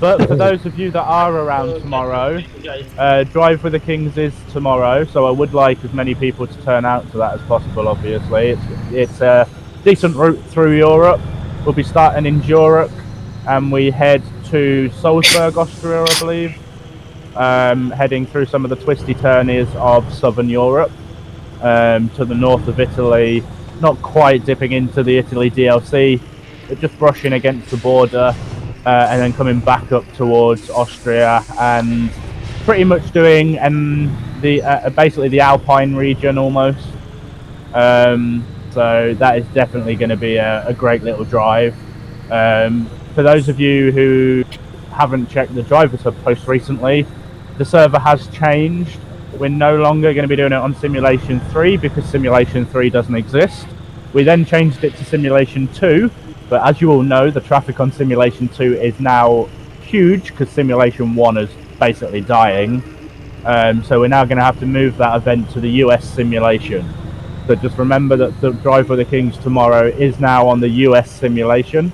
But for those of you that are around tomorrow, Drive with the Kings is tomorrow, so I would like as many people to turn out to that as possible, obviously. It's a decent route through Europe. We'll be starting in Zurich, and we head to Salzburg, Austria, I believe. Heading through some of the twisty turnies of southern Europe, to the north of Italy, not quite dipping into the Italy DLC, but just brushing against the border, and then coming back up towards Austria, and pretty much doing basically the Alpine region almost. So that is definitely going to be a great little drive. For those of you who haven't checked the Drivers Hub post recently, the server has changed. We're no longer going to be doing it on Simulation 3 because Simulation 3 doesn't exist. We then changed it to Simulation 2, but as you all know, the traffic on Simulation 2 is now huge because Simulation 1 is basically dying. So we're now going to have to move that event to the US simulation. So just remember that the Drive with the Kings tomorrow is now on the US simulation.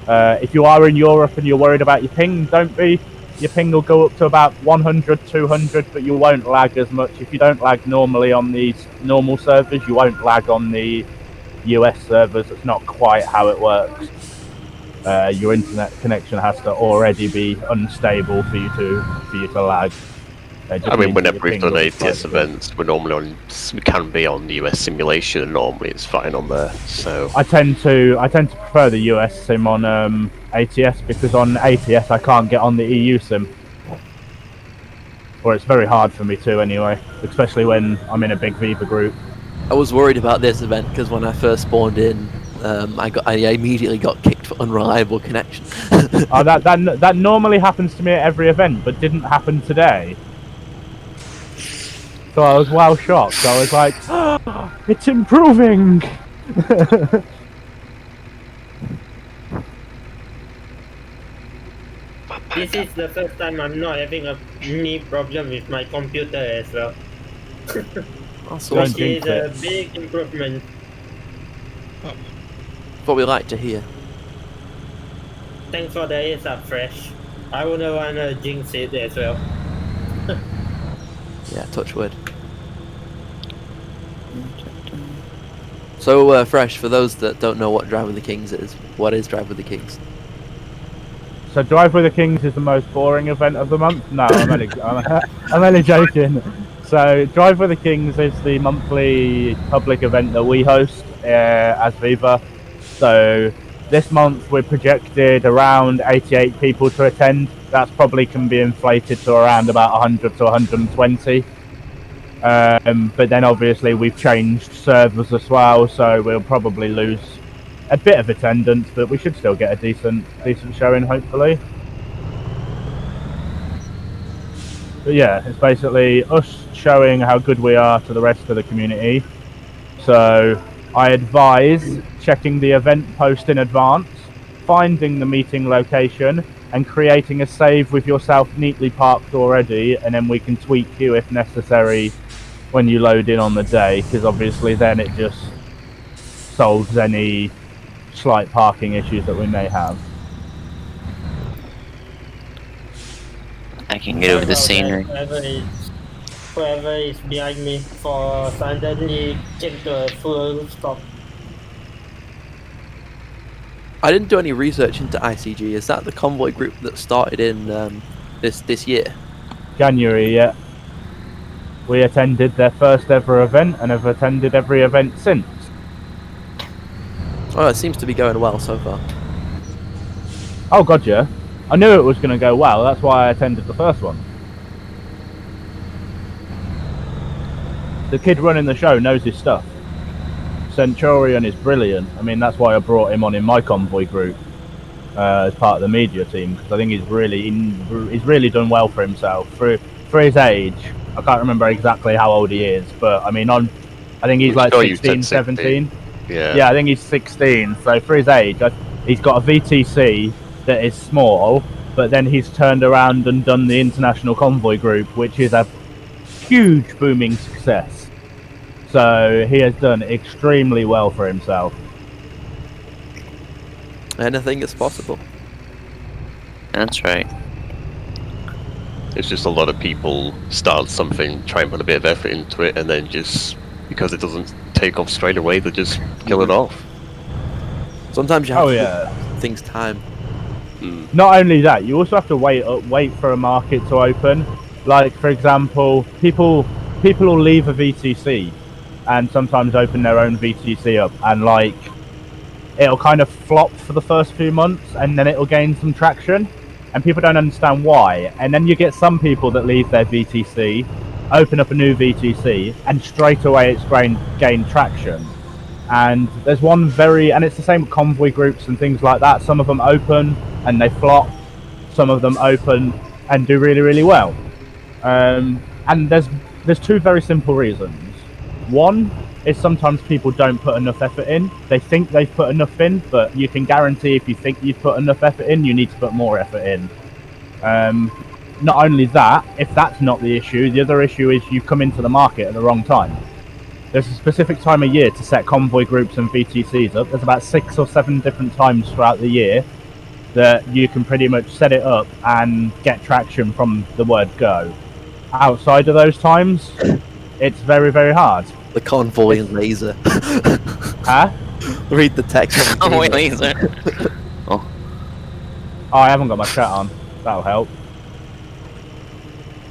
If you are in Europe and you're worried about your ping, don't be. Your ping will go up to about 100, 200, but you won't lag as much. If you don't lag normally on these normal servers, you won't lag on the US servers. It's not quite how it works. Your internet connection has to already be unstable for you to lag. I mean, whenever we've done ATS events, we can be on the US simulation, and normally it's fine on there. So I tend to prefer the US sim on ATS because on ATS I can't get on the EU sim, or it's very hard for me to anyway, especially when I'm in a big Viva group. I was worried about this event because when I first spawned in, I immediately got kicked for unreliable connection. That normally happens to me at every event, but didn't happen today. So I was well shocked. I was like, oh, it's improving! This is the first time I'm not having any problem with my computer as well. Which is a big improvement. What we like to hear. Thanks for the ace up fresh. I wouldn't want to jinx it as well. Yeah, touch wood. So, Fresh, for those that don't know what Drive with the Kings is, what is Drive with the Kings? So Drive with the Kings is the most boring event of the month. No, I'm only joking. So Drive with the Kings is the monthly public event that we host as Viva. So this month we're projected around 88 people to attend. That's probably can be inflated to around about 100 to 120. But then obviously we've changed servers as well, so we'll probably lose a bit of attendance, but we should still get a decent showing, hopefully. But yeah, it's basically us showing how good we are to the rest of the community. So I advise checking the event post in advance, finding the meeting location, and creating a save with yourself neatly parked already, and then we can tweak you if necessary when you load in on the day, because obviously then it just solves any slight parking issues that we may have. I can get over the scenery. Whoever is behind me for suddenly came to a full stop. I didn't do any research into ICG. Is that the convoy group that started in this year? January, yeah. We attended their first ever event and have attended every event since. Oh, it seems to be going well so far. Oh god, yeah. I knew it was going to go well, that's why I attended the first one. The kid running the show knows his stuff. Centurion is brilliant. I mean, that's why I brought him on in my convoy group as part of the media team, because I think he's really done well for himself. For his age, I can't remember exactly how old he is, but I mean, I think he's like 16, 17. Yeah, I think he's 16. So for his age, he's got a VTC that is small, but then he's turned around and done the international convoy group, which is a huge booming success. So he has done extremely well for himself. Anything is possible. That's right. It's just a lot of people start something, try and put a bit of effort into it, and then just because it doesn't take off straight away, they just kill it off. Sometimes you have to give things time. Not only that, you also have to wait for a market to open. Like, for example, people will leave a VTC and sometimes open their own VTC up, and like it'll kind of flop for the first few months and then it'll gain some traction, and people don't understand why. And then you get some people that leave their VTC, open up a new VTC, and straight away it's gained traction. And there's one and it's the same with convoy groups and things like that. Some of them open and they flop, some of them open and do really, really well. And there's two very simple reasons. One is sometimes people don't put enough effort in. They think they've put enough in, but you can guarantee if you think you've put enough effort in, you need to put more effort in. Not only that, if that's not the issue, the other issue is you come into the market at the wrong time. There's a specific time of year to set convoy groups and VTCs up. There's about 6 or 7 different times throughout the year that you can pretty much set it up and get traction from the word go. Outside of those times, it's very, very hard. The convoy and laser. Huh? Read the text. Convoy laser. Oh, I haven't got my chat on. That'll help.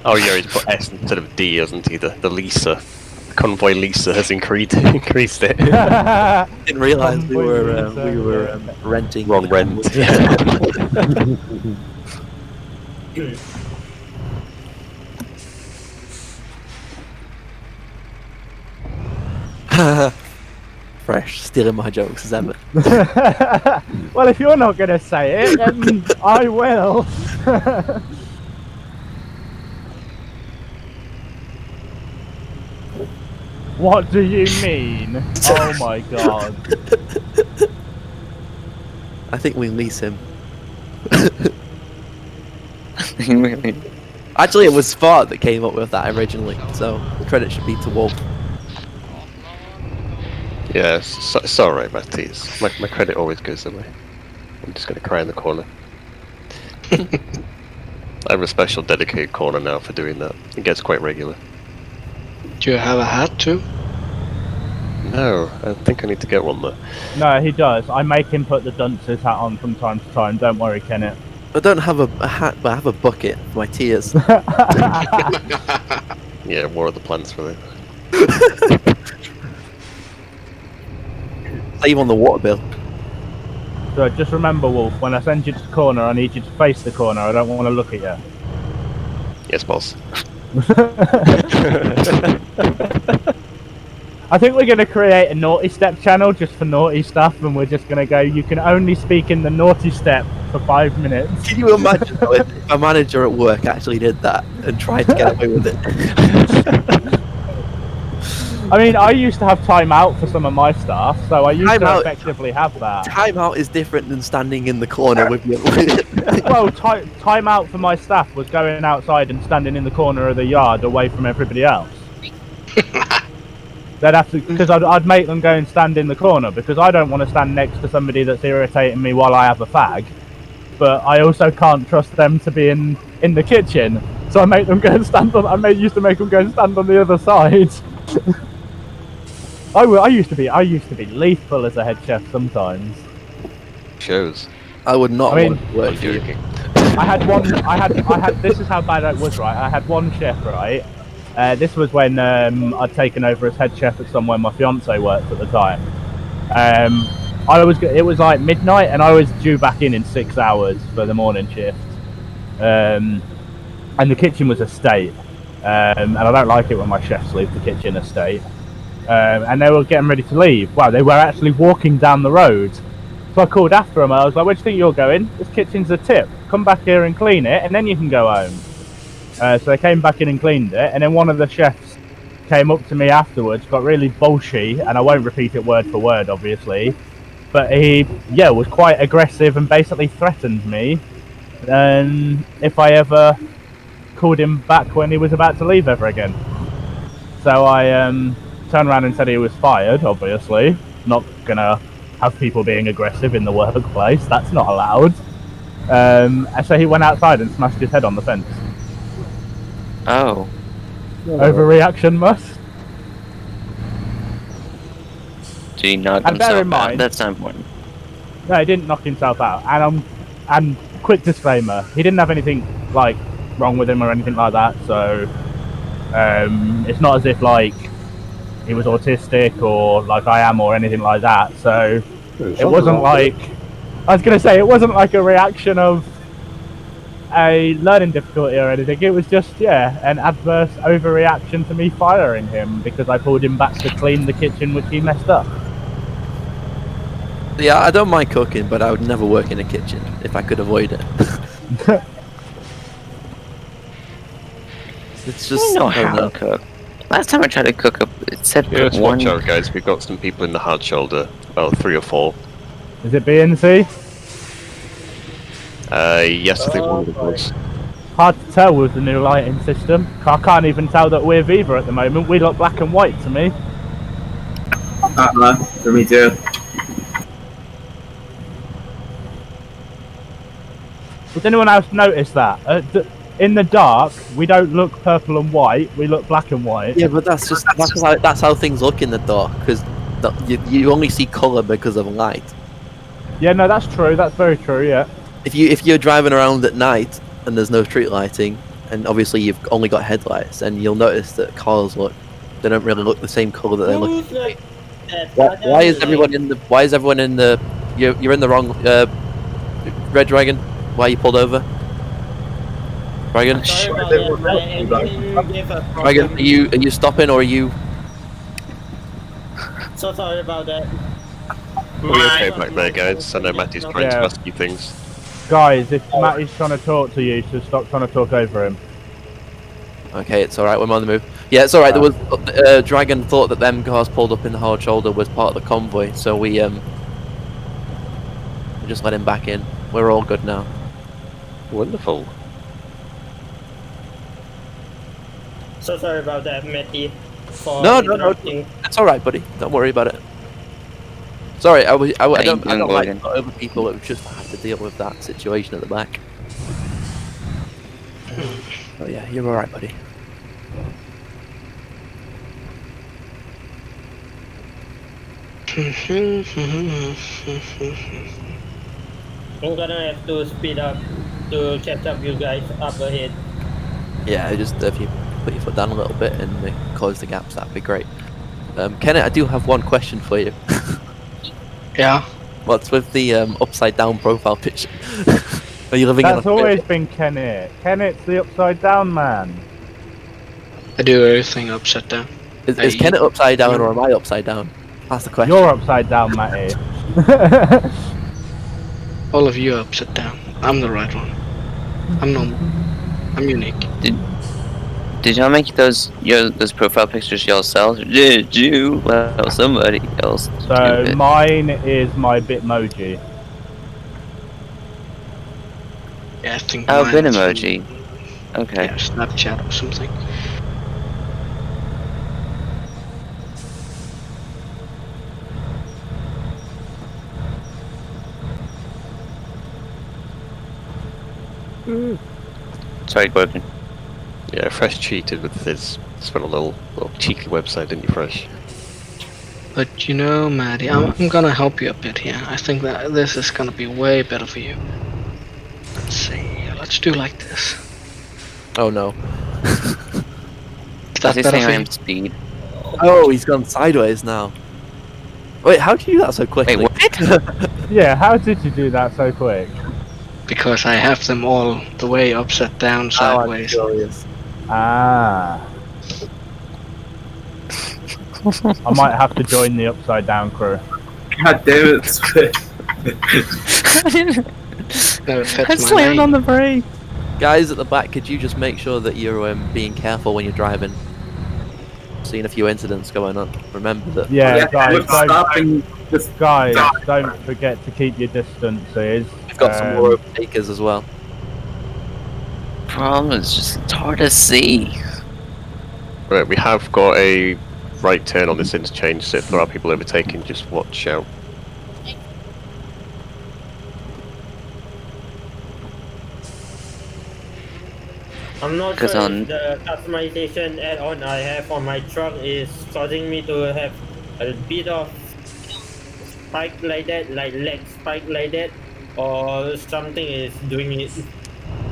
Oh yeah, he's put S instead of D, hasn't he? The Lisa. Convoy Lisa has increased it. Didn't realise we were renting. Wrong rent. Fresh, stealing my jokes as ever. Well, if you're not going to say it, then I will. What do you mean? Oh my god. I think we lease him. Actually, it was Spart that came up with that originally, so the credit should be to Wolf. Yeah, it's alright, Matty. My credit always goes away. I'm just gonna cry in the corner. I have a special dedicated corner now for doing that. It gets quite regular. Do you have a hat too? No, I think I need to get one though. No, he does. I make him put the dunce's hat on from time to time. Don't worry, Kenneth. I don't have a hat, but I have a bucket for my tears. Yeah, what are the plans for it? Save on the water bill. So just remember, Wolf, when I send you to the corner, I need you to face the corner. I don't want to look at you. Yes, boss. I think we're going to create a naughty step channel just for naughty stuff, and we're just going to go, you can only speak in the naughty step for 5 minutes. Can you imagine though, if a manager at work actually did that and tried to get away with it? I mean, I used to have time out for some of my stuff, so I used to Timeout- effectively have that. Timeout is different than standing in the corner with your. Well, time out for my staff was going outside and standing in the corner of the yard away from everybody else. They'd have to, because I'd make them go and stand in the corner, because I don't want to stand next to somebody that's irritating me while I have a fag, but I also can't trust them to be in the kitchen, so I make them go and stand on. Used to make them go and stand on the other side. I used to be lethal as a head chef sometimes. Shows. I would not I mean, want to work I'm for you. joking. I had. This is how bad it was, right? I had one chef, right? This was when I'd taken over as head chef at somewhere my fiance worked at the time. It was like midnight, and I was due back in 6 hours for the morning shift. And the kitchen was a state, and I don't like it when my chefs leave the kitchen a state. And they were getting ready to leave. Wow, they were actually walking down the road. So I called after them. I was like, "Where do you think you're going? This kitchen's a tip. Come back here and clean it, and then you can go home." So they came back in and cleaned it, and then one of the chefs came up to me afterwards, got really bullshy, and I won't repeat it word for word, obviously, but he, was quite aggressive and basically threatened me, and if I ever called him back when he was about to leave ever again. So I turned around and said he was fired, obviously. Not gonna have people being aggressive in the workplace, that's not allowed. And so he went outside and smashed his head on the fence. Oh. Overreaction must. Did he knock And bear himself in out? mind- That's not important. No, he didn't knock himself out. And quick disclaimer, he didn't have anything like wrong with him or anything like that. So it's not as if like he was autistic or like I am or anything like that. So it wasn't like, I was gonna say, it wasn't like a reaction of a learning difficulty or anything. It was just an adverse overreaction to me firing him because I pulled him back to clean the kitchen which he messed up. Yeah, I don't mind cooking, but I would never work in a kitchen if I could avoid it. It's just I know I don't how know. to cook. Last time I tried to cook, it said Yeah, let's put one. watch out, guys. We've got some people in the hard shoulder. About 3 or 4. Is it BNC? Yes, I think one of them was. Hard to tell with the new lighting system. I can't even tell that we're Viva at the moment. We look black and white to me. For me too. Does anyone else notice that? In the dark, we don't look purple and white. We look black and white. Yeah, but that's how things look in the dark, because you only see color because of light. Yeah, no, that's true. That's very true. Yeah. If you're driving around at night and there's no street lighting, and obviously you've only got headlights, and you'll notice that cars they don't really look the same color that they look. Why is everyone in the? You're in the wrong. Red Dragon. Why you pulled over? Dragon. Dragon, are you stopping or are you? So sorry about that. We're okay back there, guys. I know Matty's trying to rescue things. Guys, if Matty's trying to talk to you, so stop trying to talk over him. Okay, it's alright, we're on the move. Yeah, it's alright, there was Dragon thought that them cars pulled up in the hard shoulder was part of the convoy, so we just let him back in. We're all good now. Wonderful. So sorry about that, Matty. No, it's alright, buddy. Don't worry about it. Sorry, I don't like other people that just have to deal with that situation at the back. Oh yeah, you're alright, buddy. I'm gonna have to speed up to catch up you guys up ahead. Yeah, just if you put your foot down a little bit and close the gaps, that'd be great. Kenneth, I do have one question for you. Yeah. What's with the upside down profile picture? Are you living That's in always Australia? been Kenneth. Kenneth's the upside down man. I do everything upside down. Is I Kenneth eat- upside down or am I upside down? That's the question. You're upside down, Matty. All of you are upside down. I'm the right one. I'm normal. I'm unique. Did y'all make those profile pictures yourselves? Or did you allow somebody else to So do it? mine is my Bitmoji. Yeah, I think Oh, mine is Bitmoji. Okay. yeah, Snapchat or something. Sorry, Gordon. Yeah, Fresh cheated with his. Spent a little cheeky website, didn't you, Fresh? But you know, Maddie, I'm gonna help you a bit here. I think that this is gonna be way better for you. Let's see. Let's do like this. Oh no. Is Does that he better say for I you? am speed? Oh, he's gone sideways now. Wait, how did you do that so quickly? Wait, what? Yeah, how did you do that so quick? Because I have them all the way upside down, Oh, I'm sideways. curious. Ah. I might have to join the upside down crew. God damn it, Swift. No, it I fits my slammed name. on the brake. Guys at the back, could you just make sure that you're being careful when you're driving? Seen a few incidents going on. Remember that. Yeah, guys, stopping. guys, don't forget to keep your distances. We've got some more overtakers as well. Problem is just it's hard to see. Right, we have got a right turn on this interchange, so if there are people overtaking, just watch out. I'm not sure 'Cause on- if the customization add-on I have on my truck is causing me to have a bit of spike like that, like leg spike like that, or something is doing it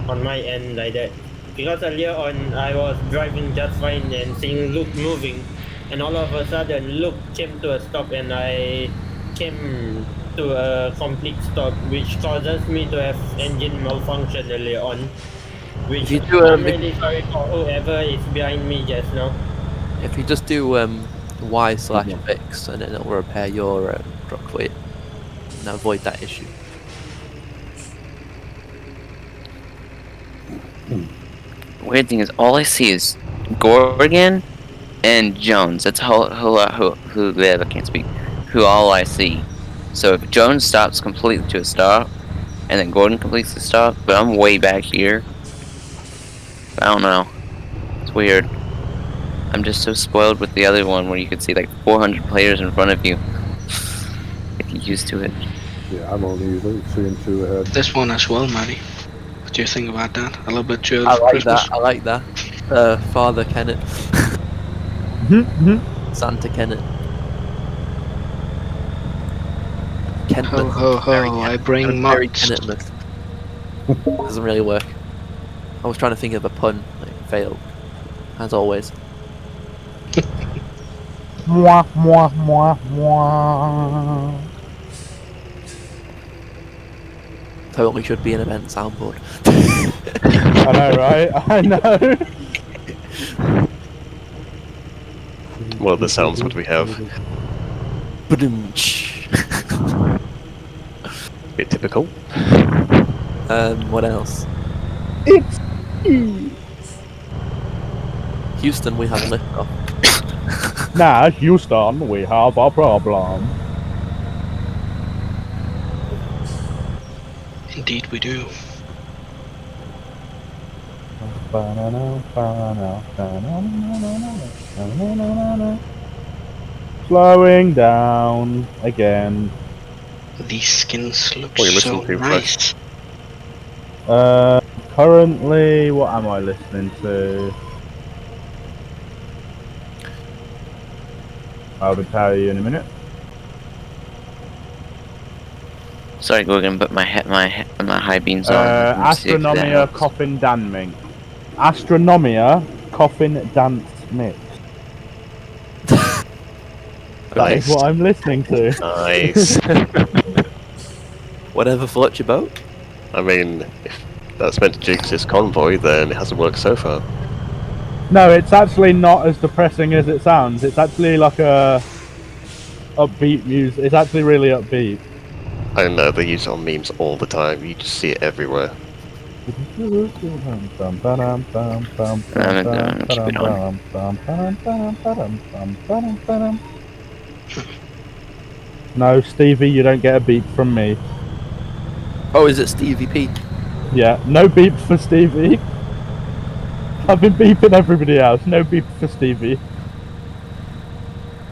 on my end like that. Because earlier on I was driving just fine and seeing Luke moving, and all of a sudden Luke came to a stop and I came to a complete stop, which causes me to have engine malfunction earlier on. Which If you do, I'm really sorry for whoever is behind me just now. If you just do Y/fix and then it'll repair your truck for you and avoid that issue. Weird thing is, all I see is Gorgon and Jones. That's who I can't speak. Who all I see. So if Jones stops completely to a stop, and then Gordon completes the stop, but I'm way back here. I don't know. It's weird. I'm just so spoiled with the other one where you could see like 400 players in front of you. Get used to it. Yeah, I'm only seeing two ahead. This one as well, Maddie. What do you think about that? A little bit too early I for like Christmas? that. I like that. Father Kenneth. Santa Kenneth. Ho ho ho! I bring Very mutts. Kenneth. Doesn't really work. I was trying to think of a pun. It failed. As always. Mwah, mwah, mwah, mwah. Totally should be an event soundboard. I know, right? I know. What other sounds would we have? Bit typical. What else? It's Houston, we have liftoff. Nah, Houston, we have a problem. Indeed, we do. Slowing down again. These skins look What are you so listening to, nice. Currently, what am I listening to? I'll tell you in a minute. Sorry, Gorgon, but my high beams on. Astronomia Coffin Dan Mink. Astronomia Coffin Dance Mix. That is what I'm listening to. Nice. Whatever floats your boat. I mean, if that's meant to jinx this convoy, then it hasn't worked so far. No, it's actually not as depressing as it sounds. It's actually like a upbeat music. It's actually really upbeat. I know, they use it on memes all the time. You just see it everywhere. No, Stevie, you don't get a beep from me. Oh, is it Stevie P? Yeah, no beeps for Stevie. I've been beeping everybody else. No beep for Stevie.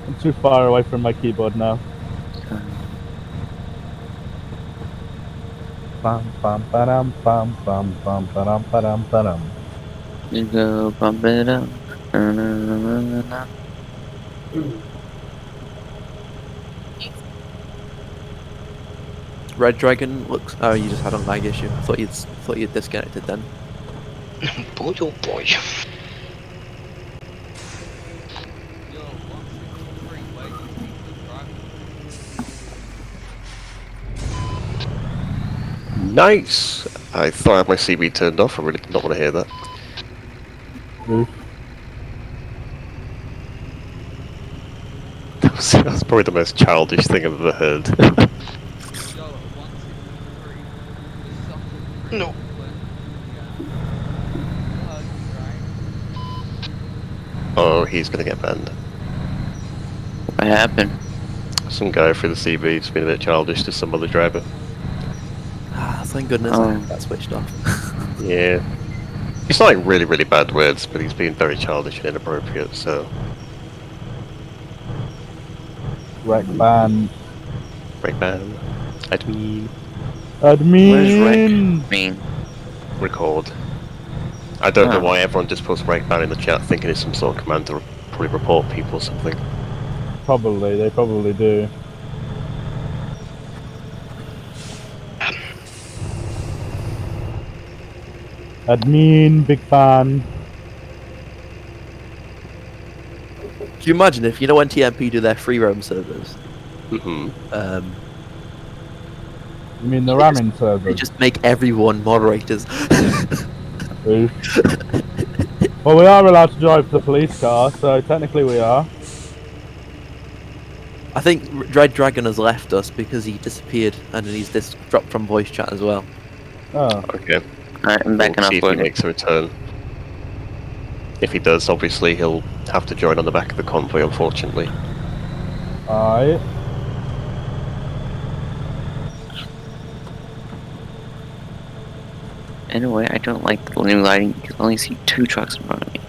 I'm too far away from my keyboard now. Bum bum ba-dum bum bum bum ba-dum ba-dum ba-dum. You go bump it up. Na, na, na, na, na. Red Dragon looks. Oh, you just had a lag issue. I thought you'd disconnected then. Boy, oh boy. Nice! I thought I had my CB turned off. I really did not want to hear that. That's probably the most childish thing I've ever heard. No. Oh, he's gonna get banned. What happened? Some guy through the CB's been a bit childish to some other driver. Ah, thank goodness I had that switched off. Yeah. He's not like really, really bad words, but he's being very childish and inappropriate, so... Rec ban. Rec ban. Admin. Admin. Mean. Record. I don't know why everyone just puts rec ban in the chat thinking it's some sort of command to probably report people or something. Probably, they probably do. Admin, big fan. Can you imagine if, you know, when TMP do their free roam servers? Mm-hmm. You mean the ramming They servers? just make everyone moderators. Well, we are allowed to drive the police car, so technically we are. I think Red Dragon has left us because he disappeared and he's dropped from voice chat as well. Oh. Okay. Alright, I'm backing We'll off. see if he makes a return. If he does, obviously he'll have to join on the back of the convoy, unfortunately. Alright. In a way, I don't like the new lighting because I only see 2 trucks in front of me.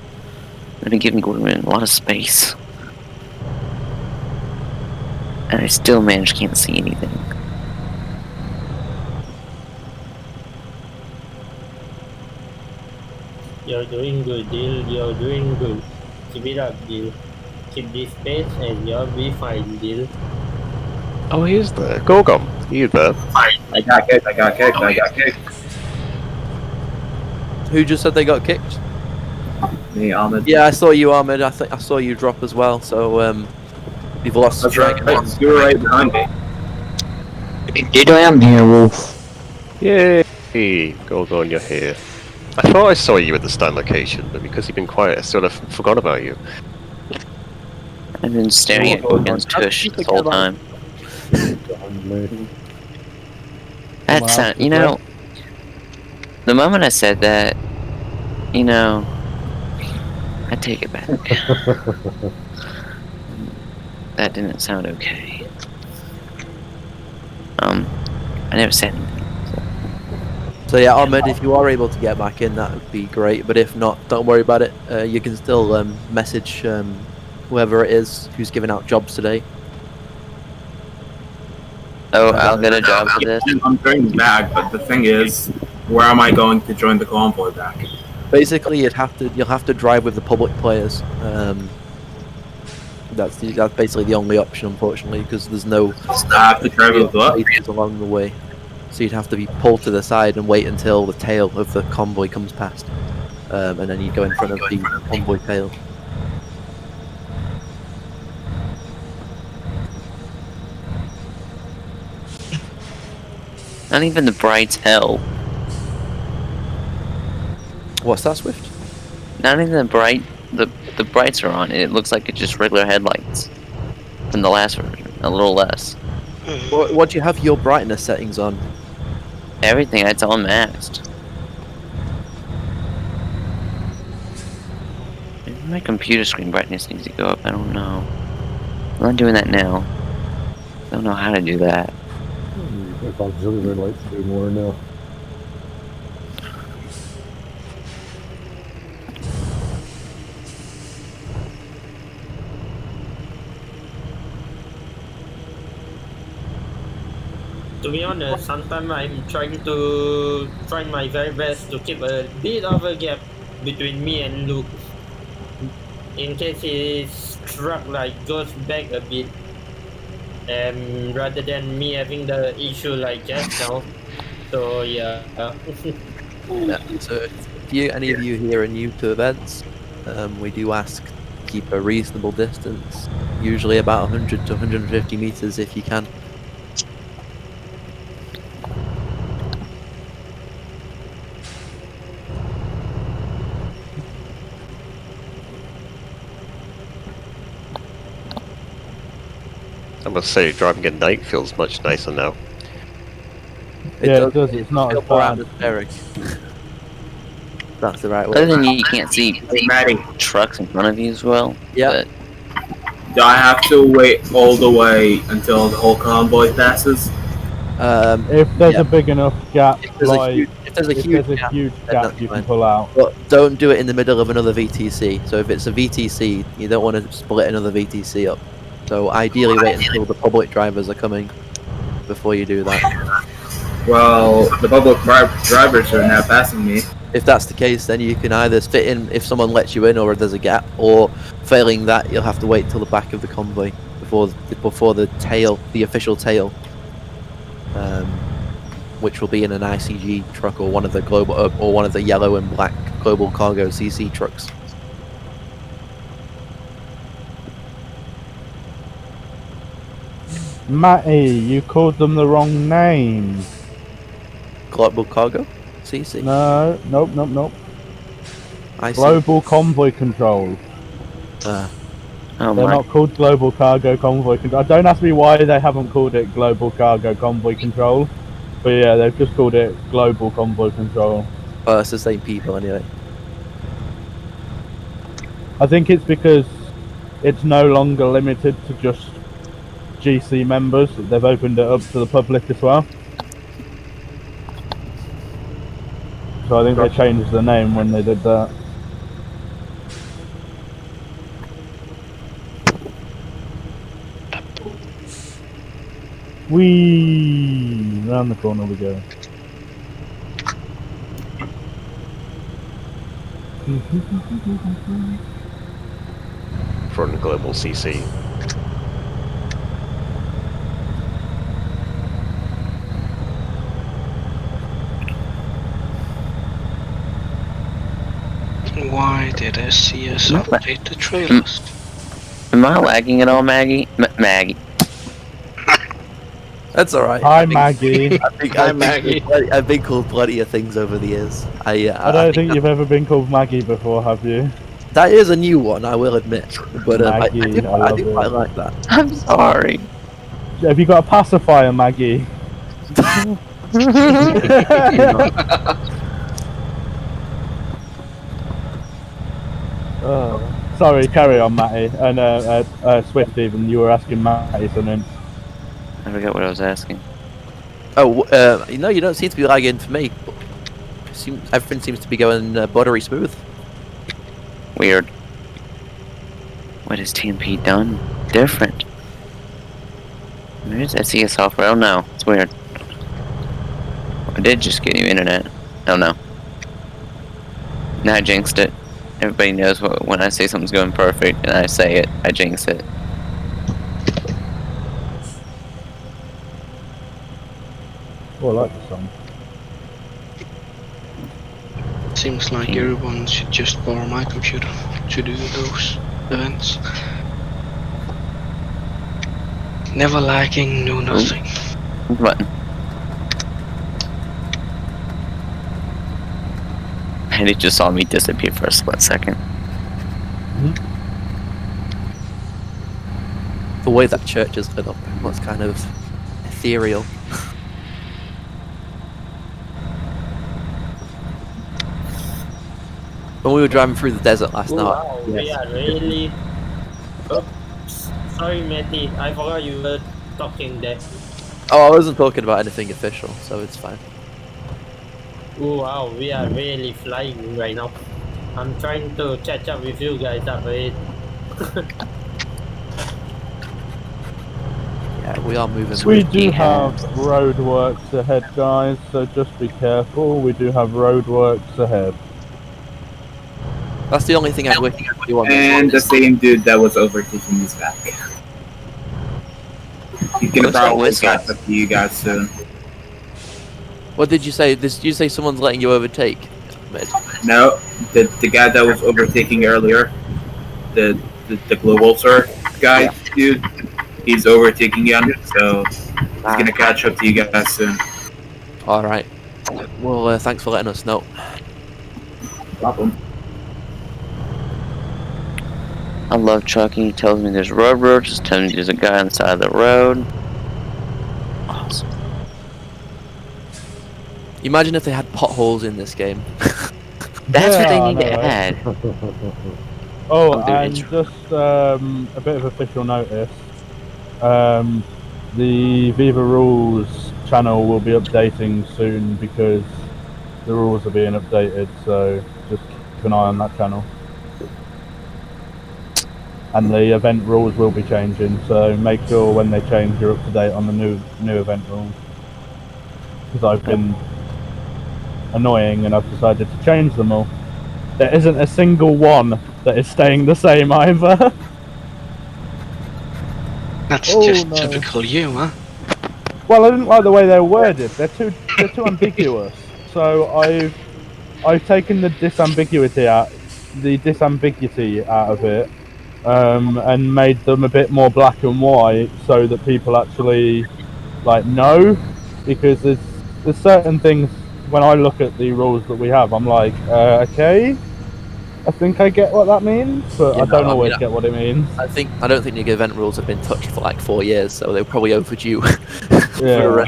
They're giving Gorman a lot of space. And I still can't see anything. You're doing good, Deal. You're doing good. Keep it up, Deal. Keep this pace and you'll be fine, Deal. Oh, he is there. Gorgon, are you there? I got kicked. Who just said they got kicked? Me, Ahmed. Yeah, I saw you, Ahmed. I think I saw you drop as well. So you've lost. That's right. You were right behind me. Indeed, I am here, Wolf. Yay! Gorgon, you're here. I thought I saw you at the stand location, but because you've been quiet, I sort of forgot about you. I've been staring at Gorgon's tush this whole time. That's not, you know, the moment I said that, you know, I take it back. That didn't sound okay. I never said anything. So yeah, Ahmed, if you are able to get back in, that would be great. But if not, don't worry about it. You can still message whoever it is who's giving out jobs today. Oh, I'll get a job for this. I'm going back, but the thing is, where am I going to join the convoy back? Basically, you'll have to drive with the public players. That's basically the only option, unfortunately, because there's no. I have to drive with what? Along the way. So you'd have to be pulled to the side and wait until the tail of the convoy comes past, and then you go in front of the convoy tail. Not even the brights help. What's that, Swift? Not even the brights are on. It looks like it's just regular headlights from the last version. A little less. What do you have your brightness settings on? Everything, it's all maxed. Maybe my computer screen brightness needs to go up. I don't know. I'm not doing that now. I don't know how to do that. If auxiliary lights do more now. To be honest, sometimes I'm trying my very best to keep a bit of a gap between me and Luke, in case his truck like goes back a bit, rather than me having the issue like just now. So yeah. Yeah. So if any of you here are new to events, we do ask keep a reasonable distance, usually about 100 to 150 meters if you can. I must say, driving at night feels much nicer now. It does. It's not as bad. Atmospheric. That's the right way. Other than you can't see Maddie, trucks in front of you as well. Yeah. do I have to wait all the way until the whole convoy passes? If there's a big enough gap, If there's a huge gap, you that's can fine. pull out. But don't do it in the middle of another VTC. So if it's a VTC, you don't want to split another VTC up. So ideally wait until the public drivers are coming before you do that. Well, the public drivers are now passing me. If that's the case, then you can either fit in if someone lets you in or if there's a gap, or failing that, you'll have to wait till the back of the convoy before the tail, the official tail, which will be in an ICG truck or one of the global or one of the yellow and black global cargo CC trucks. Matty, you called them the wrong name. Global cargo CC. No, nope. IC. Global Convoy Control. Oh They're my. not called Global Cargo Convoy Control. Don't ask me why they haven't called it Global Cargo Convoy Control. But yeah, they've just called it Global Convoy Control. Oh, it's the same people anyway. I think it's because it's no longer limited to just GC members. They've opened it up to the public as well. So I think they changed the name when they did that. Whee! Round the corner we go. Front global CC. Why did SCS update the trailers? Am I lagging at all, Maggie? Maggie. That's alright. Hi, Maggie. I've been called plenty of things over the years. I don't think you've ever been called Maggie before, have you? That is a new one, I will admit. But I do quite like that. I'm sorry. Have you got a pacifier, Maggie? Sorry, carry on, Matty. And Swift, even you were asking Matty something. I forgot what I was asking. Oh, no, you don't seem to be lagging for me. Everything seems to be going buttery smooth. Weird. What has TMP done different? Where's SES software? Oh no, it's weird. I did just get new internet. Oh no. Now I jinxed it. Everybody knows when I say something's going perfect and I say it, I jinx it. Oh, I like the song. Seems like everyone should just borrow my computer to do those events. Never lagging, no nothing. Button. And it just saw me disappear for a split second. The way that church is lit up looks kind of ethereal. When we were driving through the desert last night. Wow, we are really. Oops. Sorry, Matty. I forgot you were talking there. Oh, I wasn't talking about anything official, so it's fine. Wow, we are really flying right now. I'm trying to catch up with you guys up it. Yeah, we are moving. We do have roadworks ahead, guys, so just be careful. We do have roadworks ahead. That's the only thing I wish you want. And the same dude that was overtaking is back. You can probably catch up to you guys soon. What did you say? Did you say someone's letting you overtake? No, the guy that was overtaking earlier, the global sir guy, dude, he's overtaking again, so he's gonna catch up to you guys soon. All right. Well, thanks for letting us know. Problem. I love trucking. He tells me there's road roaches. Tells me there's a guy on the side of the road. Awesome. Imagine if they had potholes in this game. That's what they need to add. Oh, Oh, dude, and just a bit of official notice. The Viva Rules channel will be updating soon because the rules are being updated, so just keep an eye on that channel. And the event rules will be changing, so make sure when they change you're up to date on the new event rules. Because I've been annoying and I've decided to change them all. There isn't a single one that is staying the same either. That's Oh, just no. typical you, huh? Well, I didn't like the way they're worded. They're too ambiguous. So I've taken the disambiguity out of it, and made them a bit more black and white so that people actually like know, because there's certain things when I look at the rules that we have, I'm like, okay, I think I get what that means, but Yeah, I don't no, I always mean, get what it means. I don't think the event rules have been touched for like 4 years, so they're probably overdue. Yeah.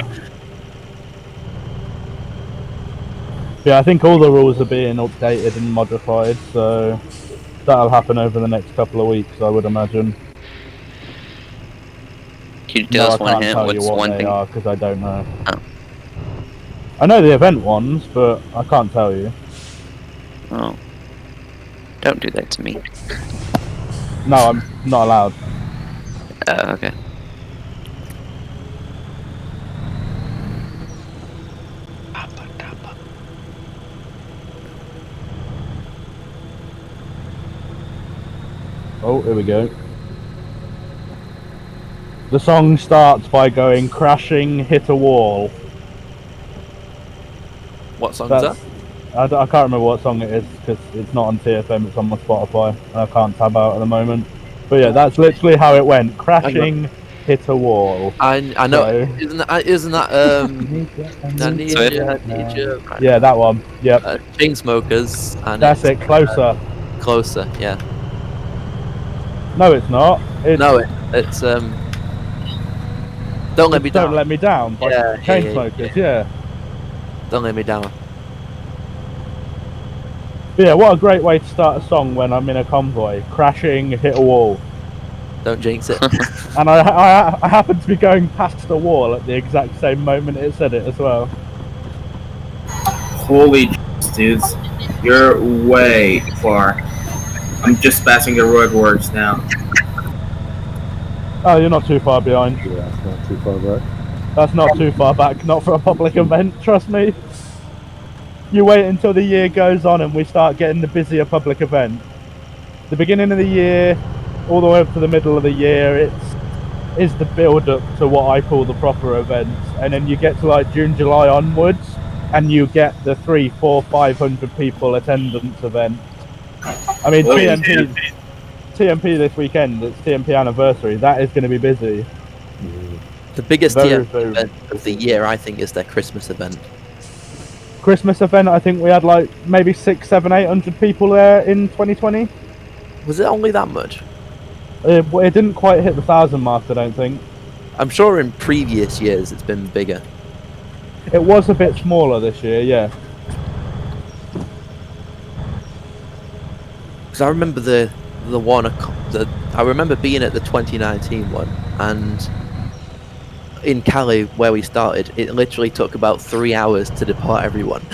Yeah, I think all the rules are being updated and modified, so that'll happen over the next couple of weeks, I would imagine. Can you tell us I one can't hint? tell you What's what one they thing? are because I don't know. Oh. I know the event ones, but I can't tell you. Oh. Don't do that to me. No, I'm not allowed. Okay. Oh, here we go. The song starts by going crashing, hit a wall. What song is that? I can't remember what song it is because it's not on TFM, it's on my Spotify. I can't tab out at the moment. But yeah, that's literally how it went. Crashing, hit a wall. I know. So- Isn't that I need you. Yeah, that one. Yep. Chainsmokers. And That's it. Closer. Closer. Yeah. No, it's not. It's Don't Let Me Down. Don't Let Me Down by Chainsmokers. Yeah. Don't Let Me Down. But yeah, what a great way to start a song when I'm in a convoy. Crashing, hit a wall. Don't jinx it. And I happened to be going past the wall at the exact same moment it said it as well. Holy dudes, you're way far. I'm just passing the roadworks now. Oh, you're not too far behind. Yeah, it's not too far back. That's not too far back, not for a public event, trust me. You wait until the year goes on and we start getting the busier public event. The beginning of the year, all the way up to the middle of the year, is the build up to what I call the proper events, and then you get to like June, July onwards, and you get the 300, 400, 500 people attendance event. I mean, TMP this weekend. It's TMP anniversary. That is going to be busy. The biggest Very, TMP very event of the year, I think, is their Christmas event. Christmas event. I think we had like maybe 600, 700, 800 people there in 2020. Was it only that much? It didn't quite hit the 1,000 mark, I don't think. I'm sure in previous years it's been bigger. It was a bit smaller this year, yeah. Because I remember the one, I remember being at the 2019 one, and in Cali where we started, it literally took about 3 hours to depart everyone.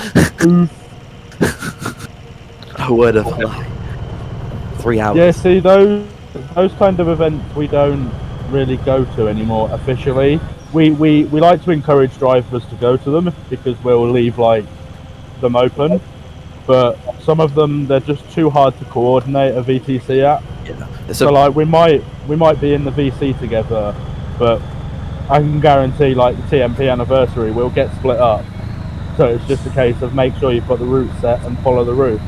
A word of a lie. 3 hours. Yeah, see, those kind of events we don't really go to anymore officially. We like to encourage drivers to go to them because we'll leave like them open, but some of them they're just too hard to coordinate a VTC at. Yeah. So like we might be in the VC together, but I can guarantee like the TMP anniversary we'll get split up. So it's just a case of make sure you've got the route set and follow the route.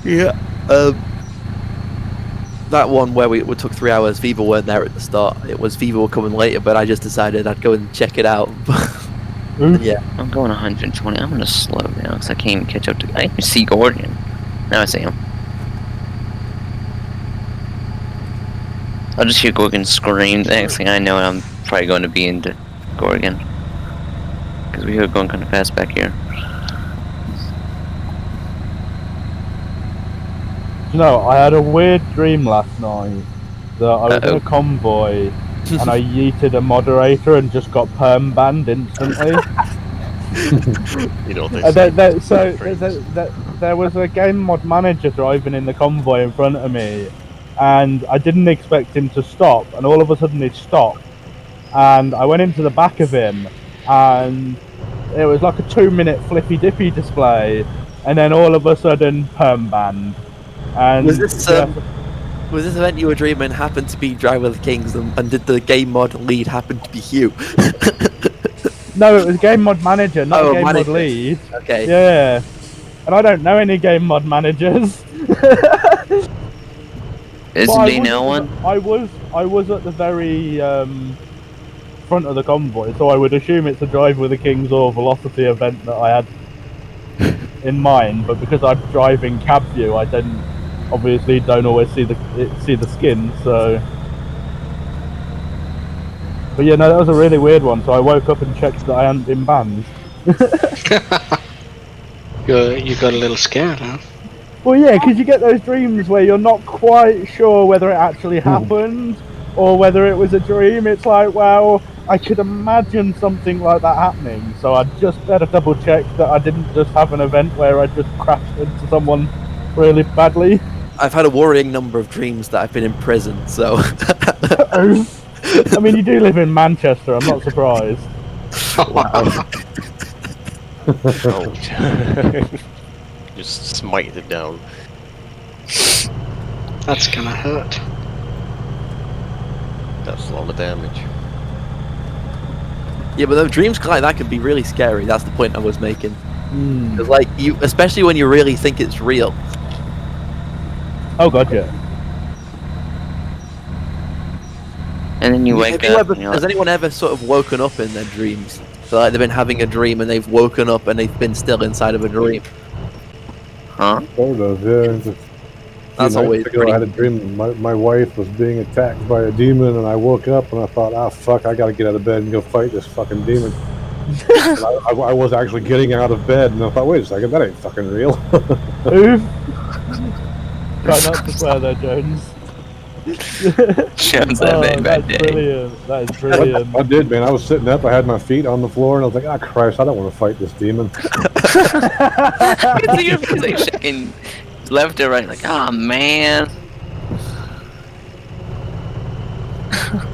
Yeah. That one where we took 3 hours, Viva weren't there at the start. It was Viva were coming later, but I just decided I'd go and check it out. Yeah. I'm going 120. I'm gonna slow down because I can't even catch up to. I can see Gorgon. Now I see him. I'll just hear Gorgon scream. The next thing I know, I'm probably going to be into Gorgon because we were going kind of fast back here. You know, I had a weird dream last night that I was in a convoy and I yeeted a moderator and just got perm banned instantly. You know what they say. There was a game mod manager driving in the convoy in front of me, and I didn't expect him to stop, and all of a sudden he stopped, and I went into the back of him, and it was like a 2-minute flippy dippy display, and then all of a sudden perm banned. And was this event you were dreaming happened to be Driver of the Kings, and did the game mod lead happen to be Hugh? No, it was game mod manager, not game mod lead. Okay. Yeah, and I don't know any game mod managers. Isn't he no one? I was at the very front of the convoy, so I would assume it's a Drive with the Kings or Velocity event that I had in mind. But because I'm driving cab view, I obviously don't always see the skin. So, but yeah, no, that was a really weird one. So I woke up and checked that I hadn't been banned. You got a little scared, huh? Well, yeah, because you get those dreams where you're not quite sure whether it actually happened or whether it was a dream. It's like, well, I could imagine something like that happening, so I just better double check that I didn't just have an event where I just crashed into someone really badly. I've had a worrying number of dreams that I've been in prison, so... I mean, you do live in Manchester, I'm not surprised. Wow. Just smite it down. That's gonna hurt. That's a lot of damage. Yeah, but the dreams like that can be really scary. That's the point I was making. It's like you, especially when you really think it's real. Oh god, yeah. And then you wake up. Has anyone ever sort of woken up in their dreams? So like they've been having a dream and they've woken up and they've been still inside of a dream. Huh? Sort of, yeah. That's always I had a dream my wife was being attacked by a demon, and I woke up and I thought, ah, fuck, I gotta get out of bed and go fight this fucking demon. I was actually getting out of bed, and I thought, wait a second, that ain't fucking real. Oof. Try not to swear there, Jones. Jones, that's brilliant. That is brilliant. I did, man. I was sitting up, I had my feet on the floor, and I was like, ah, Christ, I don't want to fight this demon. Like shaking left or right, like, oh man.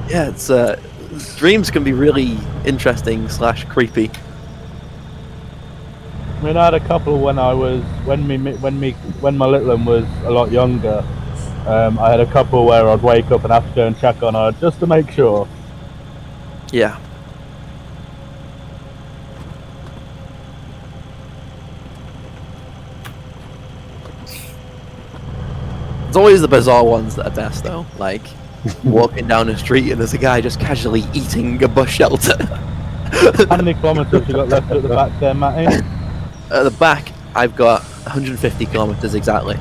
Yeah, it's dreams can be really interesting / creepy. I mean, I had a couple when my little one was a lot younger, I had a couple where I'd wake up and have to go and check on her just to make sure. Yeah. It's always the bizarre ones that are best, though. Like walking down the street and there's a guy just casually eating a bus shelter. How many kilometres you got left at the back there, Matty? At the back, I've got 150 kilometres exactly.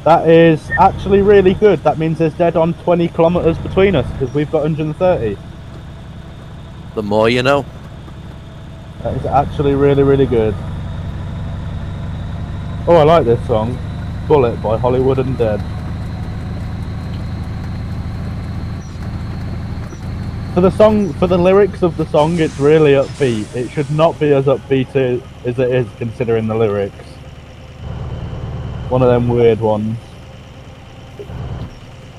That is actually really good. That means there's dead on 20 kilometres between us because we've got 130. The more you know. That is actually really, really good. Oh, I like this song. Bullet by Hollywood and Dead. For the song, for the lyrics of the song, it's really upbeat. It should not be as upbeat as it is considering the lyrics. One of them weird ones.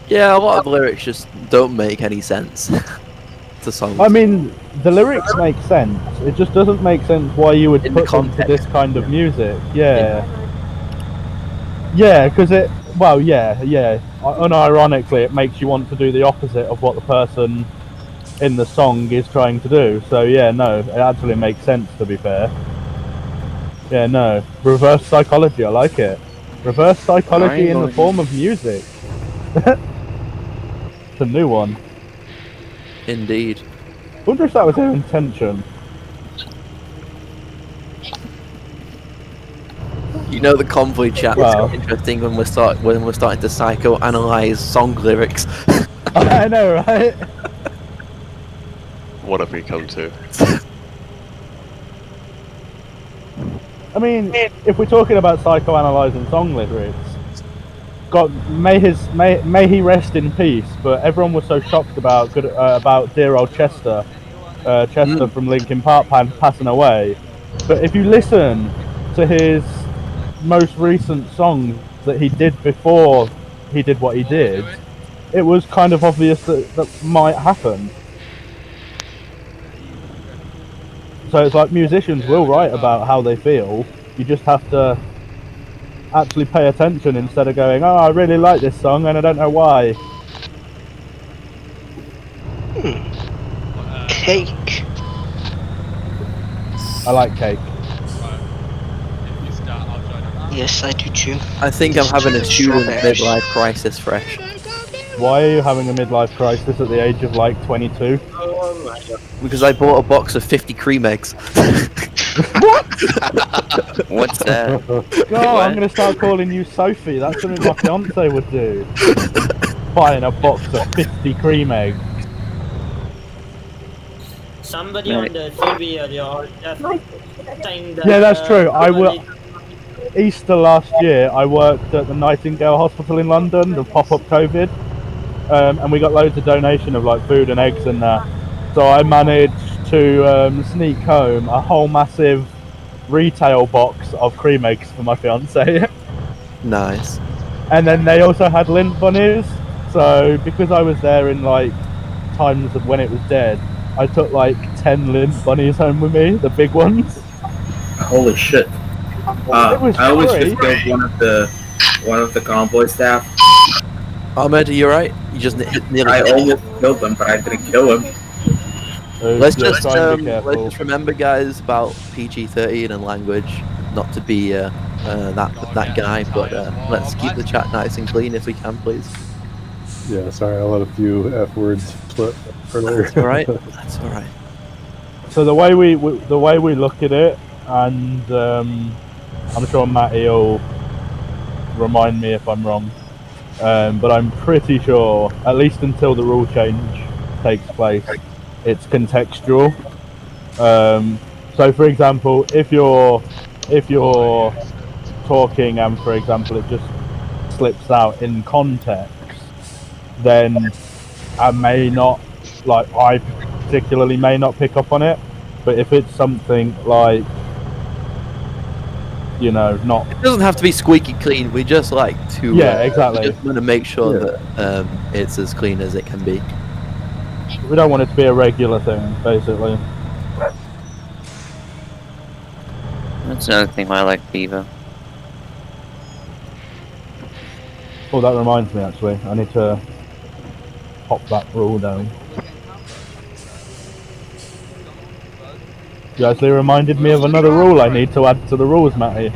Yeah, a lot of lyrics just don't make any sense to songs. I mean, the lyrics make sense. It just doesn't make sense why you would put them to this kind of music. Yeah. Yeah, because it... Well, yeah. Unironically, it makes you want to do the opposite of what the person in the song is trying to do. So, yeah, no. It actually makes sense, to be fair. Yeah, no. Reverse psychology, I like it. Reverse psychology in the form of music. It's a new one. Indeed. I wonder if that was their intention. You know, the convoy chat Wow. is interesting when we're starting to psychoanalyze song lyrics. I know, right? What have we come to? I mean, if we're talking about psychoanalyzing song lyrics, God, may he rest in peace. But everyone was so shocked about dear old Chester, from Linkin Park passing away. But if you listen to his most recent songs that he did before he did what he did, it was kind of obvious that might happen. So it's like musicians will write about how they feel. You just have to actually pay attention instead of going, oh, I really like this song and I don't know why. Cake. I like cake. Yes, I do too. I think I'm having a student midlife crisis fresh. Why are you having a midlife crisis at the age of like 22? Oh my god. Because I bought a box of 50 cream eggs. What's that? God, I'm going to start calling you Sophie. That's something my fiance would do. Buying a box of 50 cream eggs. Somebody on the survey or just saying that, Yeah, that's true. Easter last year, I worked at the Nightingale Hospital in London, the pop-up COVID, and we got loads of donation of like food and eggs and that. So I managed to sneak home a whole massive retail box of cream eggs for my fiance. Nice. And then they also had lint bunnies. So because I was there in like times of when it was dead, I took like 10 lint bunnies home with me, the big ones. Holy shit! I always just killed one of the convoy staff. Ahmed, are you right? You just nearly. I almost killed him, but I didn't kill him. Let's just remember, guys, about PG-13 and language, not to be that guy, but let's keep the chat nice and clean if we can, please. Yeah, sorry, I let a few F words slip earlier. That's all right. That's all right. So the way we look at it, and I'm sure Matty will remind me if I'm wrong, but I'm pretty sure, at least until the rule change takes place, it's contextual. So for example, if you're talking and for example it just slips out in context, then I particularly may not pick up on it. But if it's something like, you know, not... It doesn't have to be squeaky clean, we just like to... Yeah, exactly. We just want to make sure that it's as clean as it can be. We don't want it to be a regular thing, basically. That's another thing why I like Beaver. Oh, that reminds me, actually. I need to pop that rule down. You actually reminded me of another rule I need to add to the rules, Matty.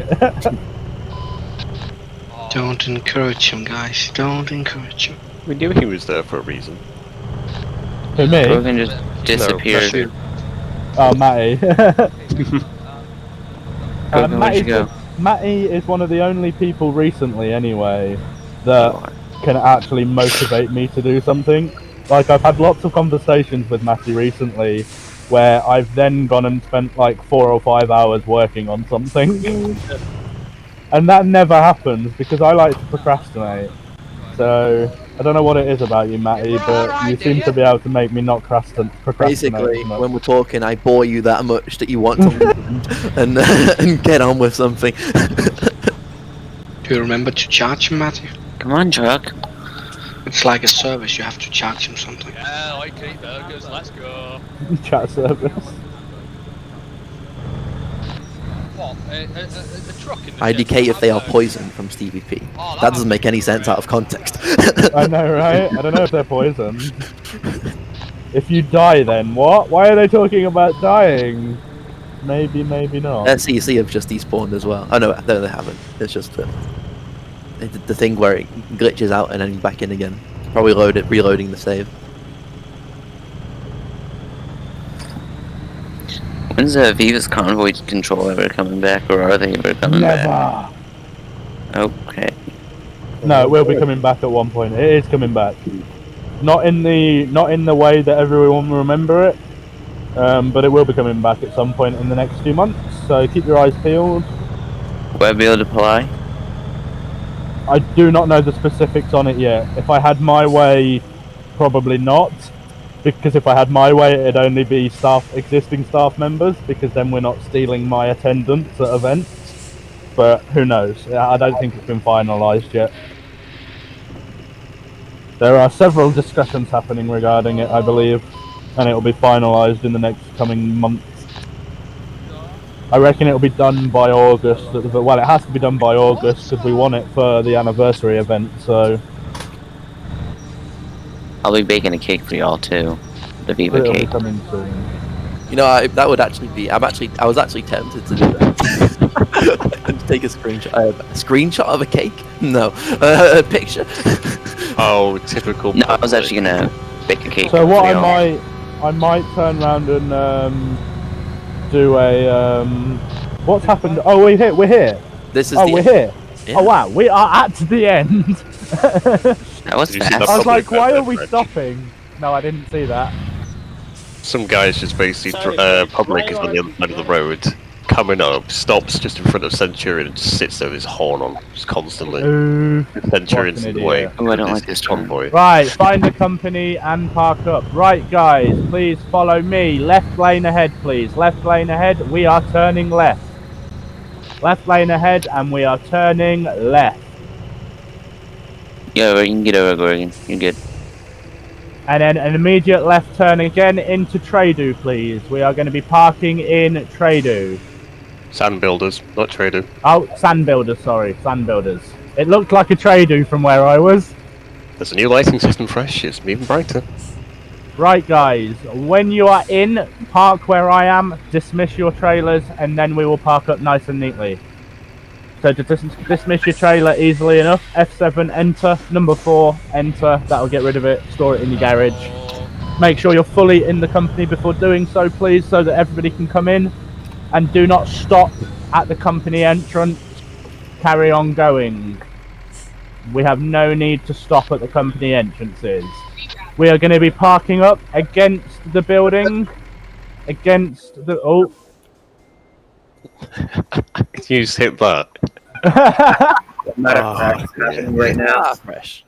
Don't encourage him, guys. Don't encourage him. We knew he was there for a reason. Who, me? Brogan just disappeared. No, Oh, Matty. Brogan, where'd you go? Matty is one of the only people recently, anyway, that can actually motivate me to do something. Like, I've had lots of conversations with Matty recently where I've then gone and spent like 4 or 5 hours working on something. And that never happens because I like to procrastinate. So, I don't know what it is about you, Matty, but you seem to be able to make me not procrastinate. Basically, as much. when we're talking, I bore you that much that you want to leave and get on with something. Do you remember to charge him, Matthew? Come on, Chuck. It's like a service, you have to charge him something. Yeah, I keep burgers, let's go. Chat service. What? A truck in the IDK if they are poisoned from Stevie P. That doesn't make any sense out of context. I know, right? I don't know if they're poisoned. If you die, then what? Why are they talking about dying? Maybe, maybe not. CC have just despawned as well. Oh no, they haven't. It's just the thing where it glitches out and then back in again. Probably reloading the save. When's Viva's convoy control ever coming back, or are they ever coming back? Never. Okay. No, it will be coming back at one point. It is coming back. Not in the way that everyone will remember it, but it will be coming back at some point in the next few months. So keep your eyes peeled. Will I be able to apply? I do not know the specifics on it yet. If I had my way, probably not. Because if I had my way, it'd only be existing staff members, because then we're not stealing my attendance at events. But who knows? I don't think it's been finalised yet. There are several discussions happening regarding it, I believe, and it'll be finalised in the next coming months. I reckon it'll be done by August. Well, it has to be done by August because we want it for the anniversary event, so... I'll be baking a cake for y'all too. The Viva it'll be cake. coming soon. You know, that would actually be. I was actually tempted to do that. And take a screenshot. A screenshot of a cake? No, a picture. Oh, typical. No, I was actually gonna bake a cake. So what for y'all. I might turn around and do a what's happened? Oh, we're here. This is. We're here. Yeah. Oh wow, we are at the end. That was fast. I was like, why are we stopping? No, I didn't see that. Some guys just basically public is on the other side of the road, coming up, stops just in front of Centurion and just sits there with his horn on, just constantly. Centurion's in the way. Oh, I don't like this convoy. Right, find the company and park up. Right, guys, please follow me. Left lane ahead, please. Left lane ahead. We are turning left. Left lane ahead, and we are turning left. Yeah, you can get over, Gorgon. You're good. And then an immediate left turn again into Tradu, please. We are going to be parking in Tradu. Sand builders, not trader. Oh, sand builders, sorry. Sand builders. It looked like a Tradu from where I was. There's a new lighting system fresh, it's even brighter. Right, guys. When you are in, park where I am, dismiss your trailers, and then we will park up nice and neatly. So to dismiss your trailer easily enough, F7, enter, number 4, enter, that'll get rid of it, store it in your garage. Make sure you're fully in the company before doing so, please, so that everybody can come in. And do not stop at the company entrance, carry on going. We have no need to stop at the company entrances. We are going to be parking up against the building, against the... Oh. You just hit that. Right now. Fresh.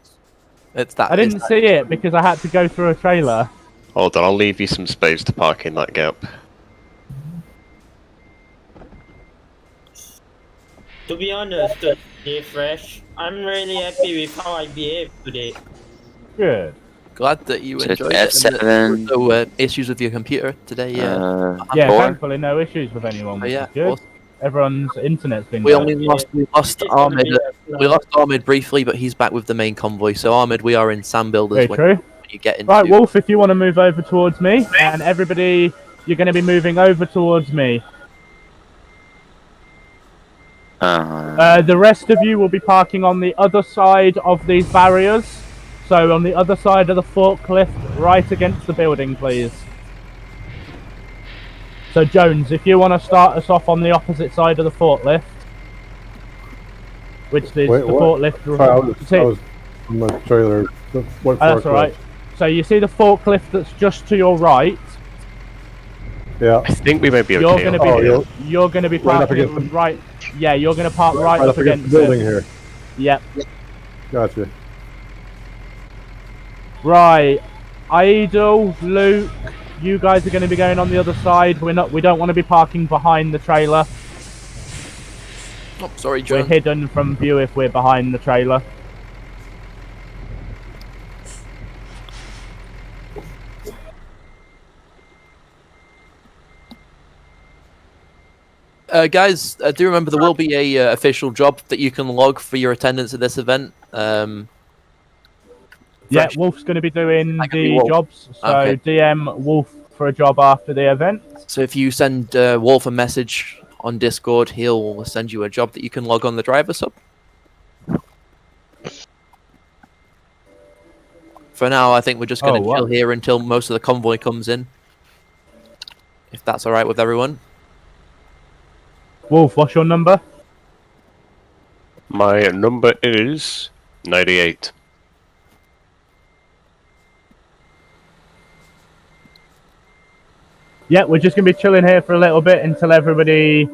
It's that. I didn't see it because I had to go through a trailer. Hold on, I'll leave you some space to park in that gap. To be honest, today, Fresh, I'm really happy with how I behaved today. Good. Glad that you So enjoyed it's it. F7. No issues with your computer today. Yeah, 4. thankfully no issues with anyone, which is good. awesome. Everyone's internet's been We good. only lost Ahmed. We lost Ahmed briefly, but he's back with the main convoy. So Ahmed, we are in Sand Builders. Very true. When you get into... Right, Wolf, if you want to move over towards me, and everybody, you're going to be moving over towards me. The rest of you will be parking on the other side of these barriers. So on the other side of the forklift, right against the building, please. So Jones, if you want to start us off on the opposite side of the forklift, which is the forklift. Sorry, I was on the trailer. That's all right. So you see the forklift that's just to your right. Yeah. I think we might be okay. You're going to be parking right. Yeah, you're going to park right up against the building here. Yep. Gotcha. Right, Idle, Luke, you guys are going to be going on the other side. We don't want to be parking behind the trailer. Oh, sorry, John. We're hidden from view if we're behind the trailer. Guys, do remember there will be a official job that you can log for your attendance at this event. Yeah, Wolf's going to be doing the jobs, so okay. DM Wolf for a job after the event. So if you send Wolf a message on Discord, he'll send you a job that you can log on the driver sub. For now, I think we're just going to chill here until most of the convoy comes in. If that's alright with everyone. Wolf, what's your number? My number is 98. Yeah, we're just going to be chilling here for a little bit until everybody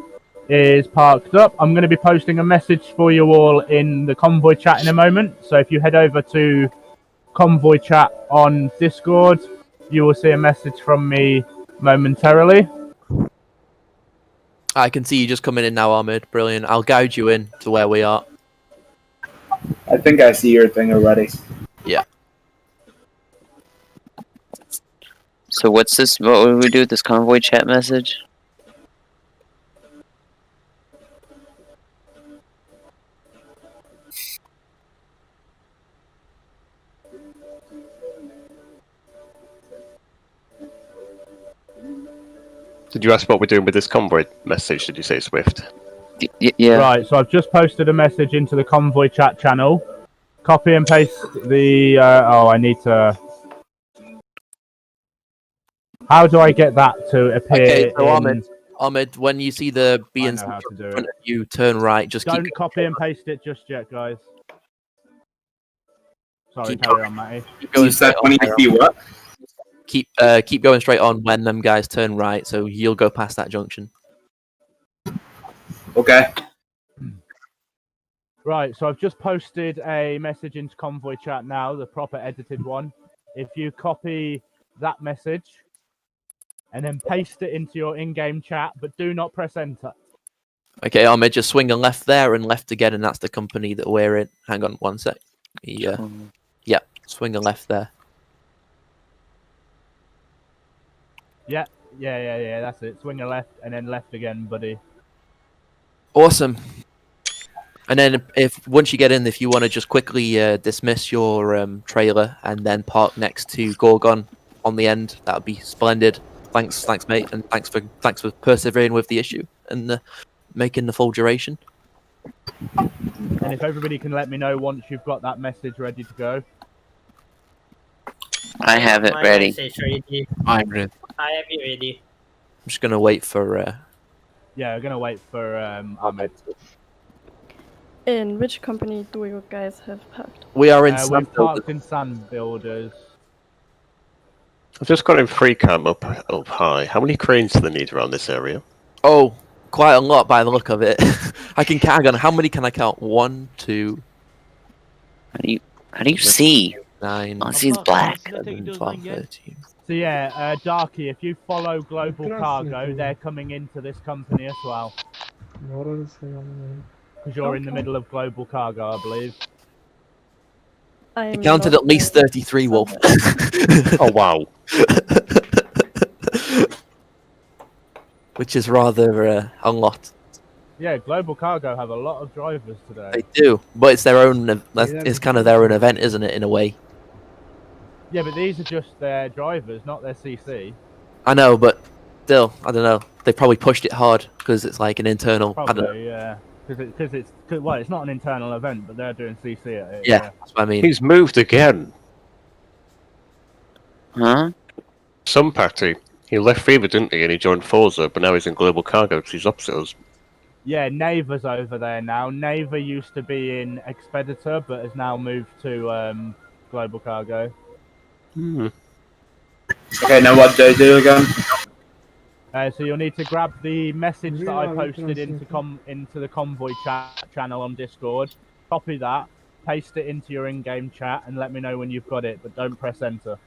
is parked up. I'm going to be posting a message for you all in the convoy chat in a moment. So if you head over to convoy chat on Discord, you will see a message from me momentarily. I can see you just coming in now, Ahmed. Brilliant. I'll guide you in to where we are. I think I see your thing already. Yeah. So what's this? What would we do with this convoy chat message? Did you ask what we're doing with this convoy message? Did you say, Swift? Yeah. Right, so I've just posted a message into the convoy chat channel. Copy and paste the... I need to... How do I get that to appear? Okay, so Ahmed, when you see the B and C in front of you, turn right. Just don't copy and paste it just yet, guys. Sorry, carry on, Matty. Keep going straight on when them guys turn right, so you'll go past that junction. Okay. Right, so I've just posted a message into convoy chat now, the proper edited one. If you copy that message and then paste it into your in-game chat, but do not press enter. Okay, Ahmed, just swing a left there and left again, and that's the company that we're in. Hang on one sec. Yeah, swing a left there. Yeah, that's it. Swing a left and then left again, buddy. Awesome. And then once you get in, if you want to just quickly dismiss your trailer and then park next to Gorgon on the end, that would be splendid. Thanks, mate, and thanks for persevering with the issue and making the full duration. And if everybody can let me know once you've got that message ready to go. I have it ready. I'm ready. I have it ready. I'm just gonna wait for. Yeah, we're gonna wait for Ahmed. In which company do you guys have parked? We are in. We've parked in Sand Builders. I've just got in free cam up high. How many cranes do they need around this area? Oh, quite a lot by the look of it. I can count on how many can I count? 1, 2. How do you see? 9. Oh, see, it's black. 11, 12, 13. So yeah, Darky, if you follow Global Cargo, they're coming into this company as well. Because you're in the middle of Global Cargo, I believe. I counted at least 33, Wolf. Oh, wow. Which is rather a lot. Yeah, Global Cargo have a lot of drivers today. They do, but it's their own. It's kind of their own event, isn't it? In a way. Yeah, but these are just their drivers, not their CC. I know, but still, I don't know. They probably pushed it hard because it's like an internal. I don't know. Probably, yeah. Because it's not an internal event, but they're doing CC at it. Yeah, that's what I mean. He's moved again. Huh? Some party. He left Fever, didn't he? And he joined Forza, but now he's in Global Cargo because he's opposite us. Yeah, Nava's over there now. Nava used to be in Expeditor, but has now moved to Global Cargo. Hmm. Okay, now what do I do again? So you'll need to grab the message that I posted into the convoy chat channel on Discord. Copy that, paste it into your in-game chat, and let me know when you've got it. But don't press enter.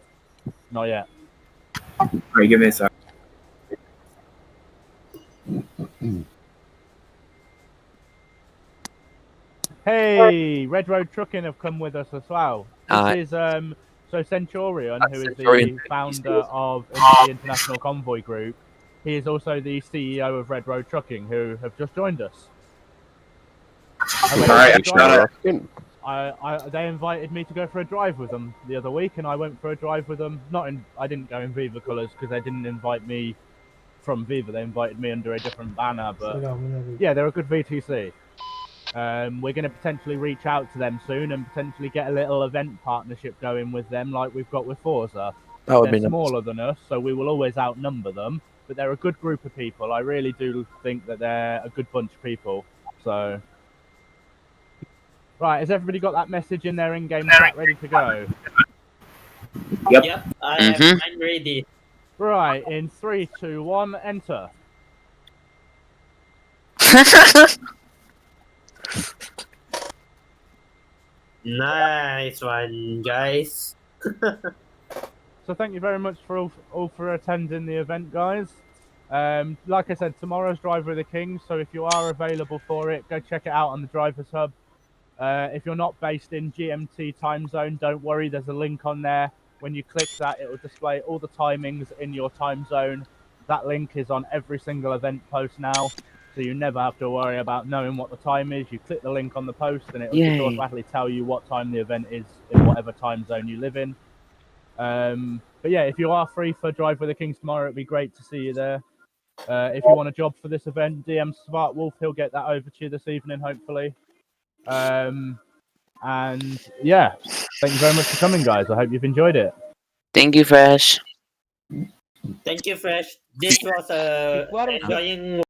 Not yet. Alright, give me a sec. Hey, Red Road Trucking have come with us as well. Aye. This is so Centurion, who is Centurion. the founder of the International Convoy Group. He is also the CEO of Red Road Trucking, who have just joined us. They invited me to go for a drive with them the other week, and I went for a drive with them. I didn't go in Viva colours because they didn't invite me from Viva. They invited me under a different banner, but yeah, they're a good VTC. We're going to potentially reach out to them soon and potentially get a little event partnership going with them, like we've got with Forza. That would They're be nice. smaller than us, so we will always outnumber them. But they're a good group of people. I really do think that they're a good bunch of people. So, right, has everybody got that message in their in-game chat ready to go? Yep. I have mine ready. Right, in 3, 2, 1, enter. Nice one, guys. So thank you very much for all for attending the event, guys. Like I said, tomorrow's Driver of the King, so if you are available for it, go check it out on the Drivers Hub. If you're not based in GMT time zone, don't worry, there's a link on there. When you click that, it will display all the timings in your time zone. That link is on every single event post now, so you never have to worry about knowing what the time is. You click the link on the post and it will just Yay. automatically tell you what time the event is in whatever time zone you live in. But yeah, if you are free for Drive with the Kings tomorrow, it'd be great to see you there. If you want a job for this event, DM Smart Wolf, he'll get that over to you this evening, hopefully. And yeah, thank you very much for coming, guys. I hope you've enjoyed it. Thank you, Fresh. Thank you, Fresh. This was a enjoying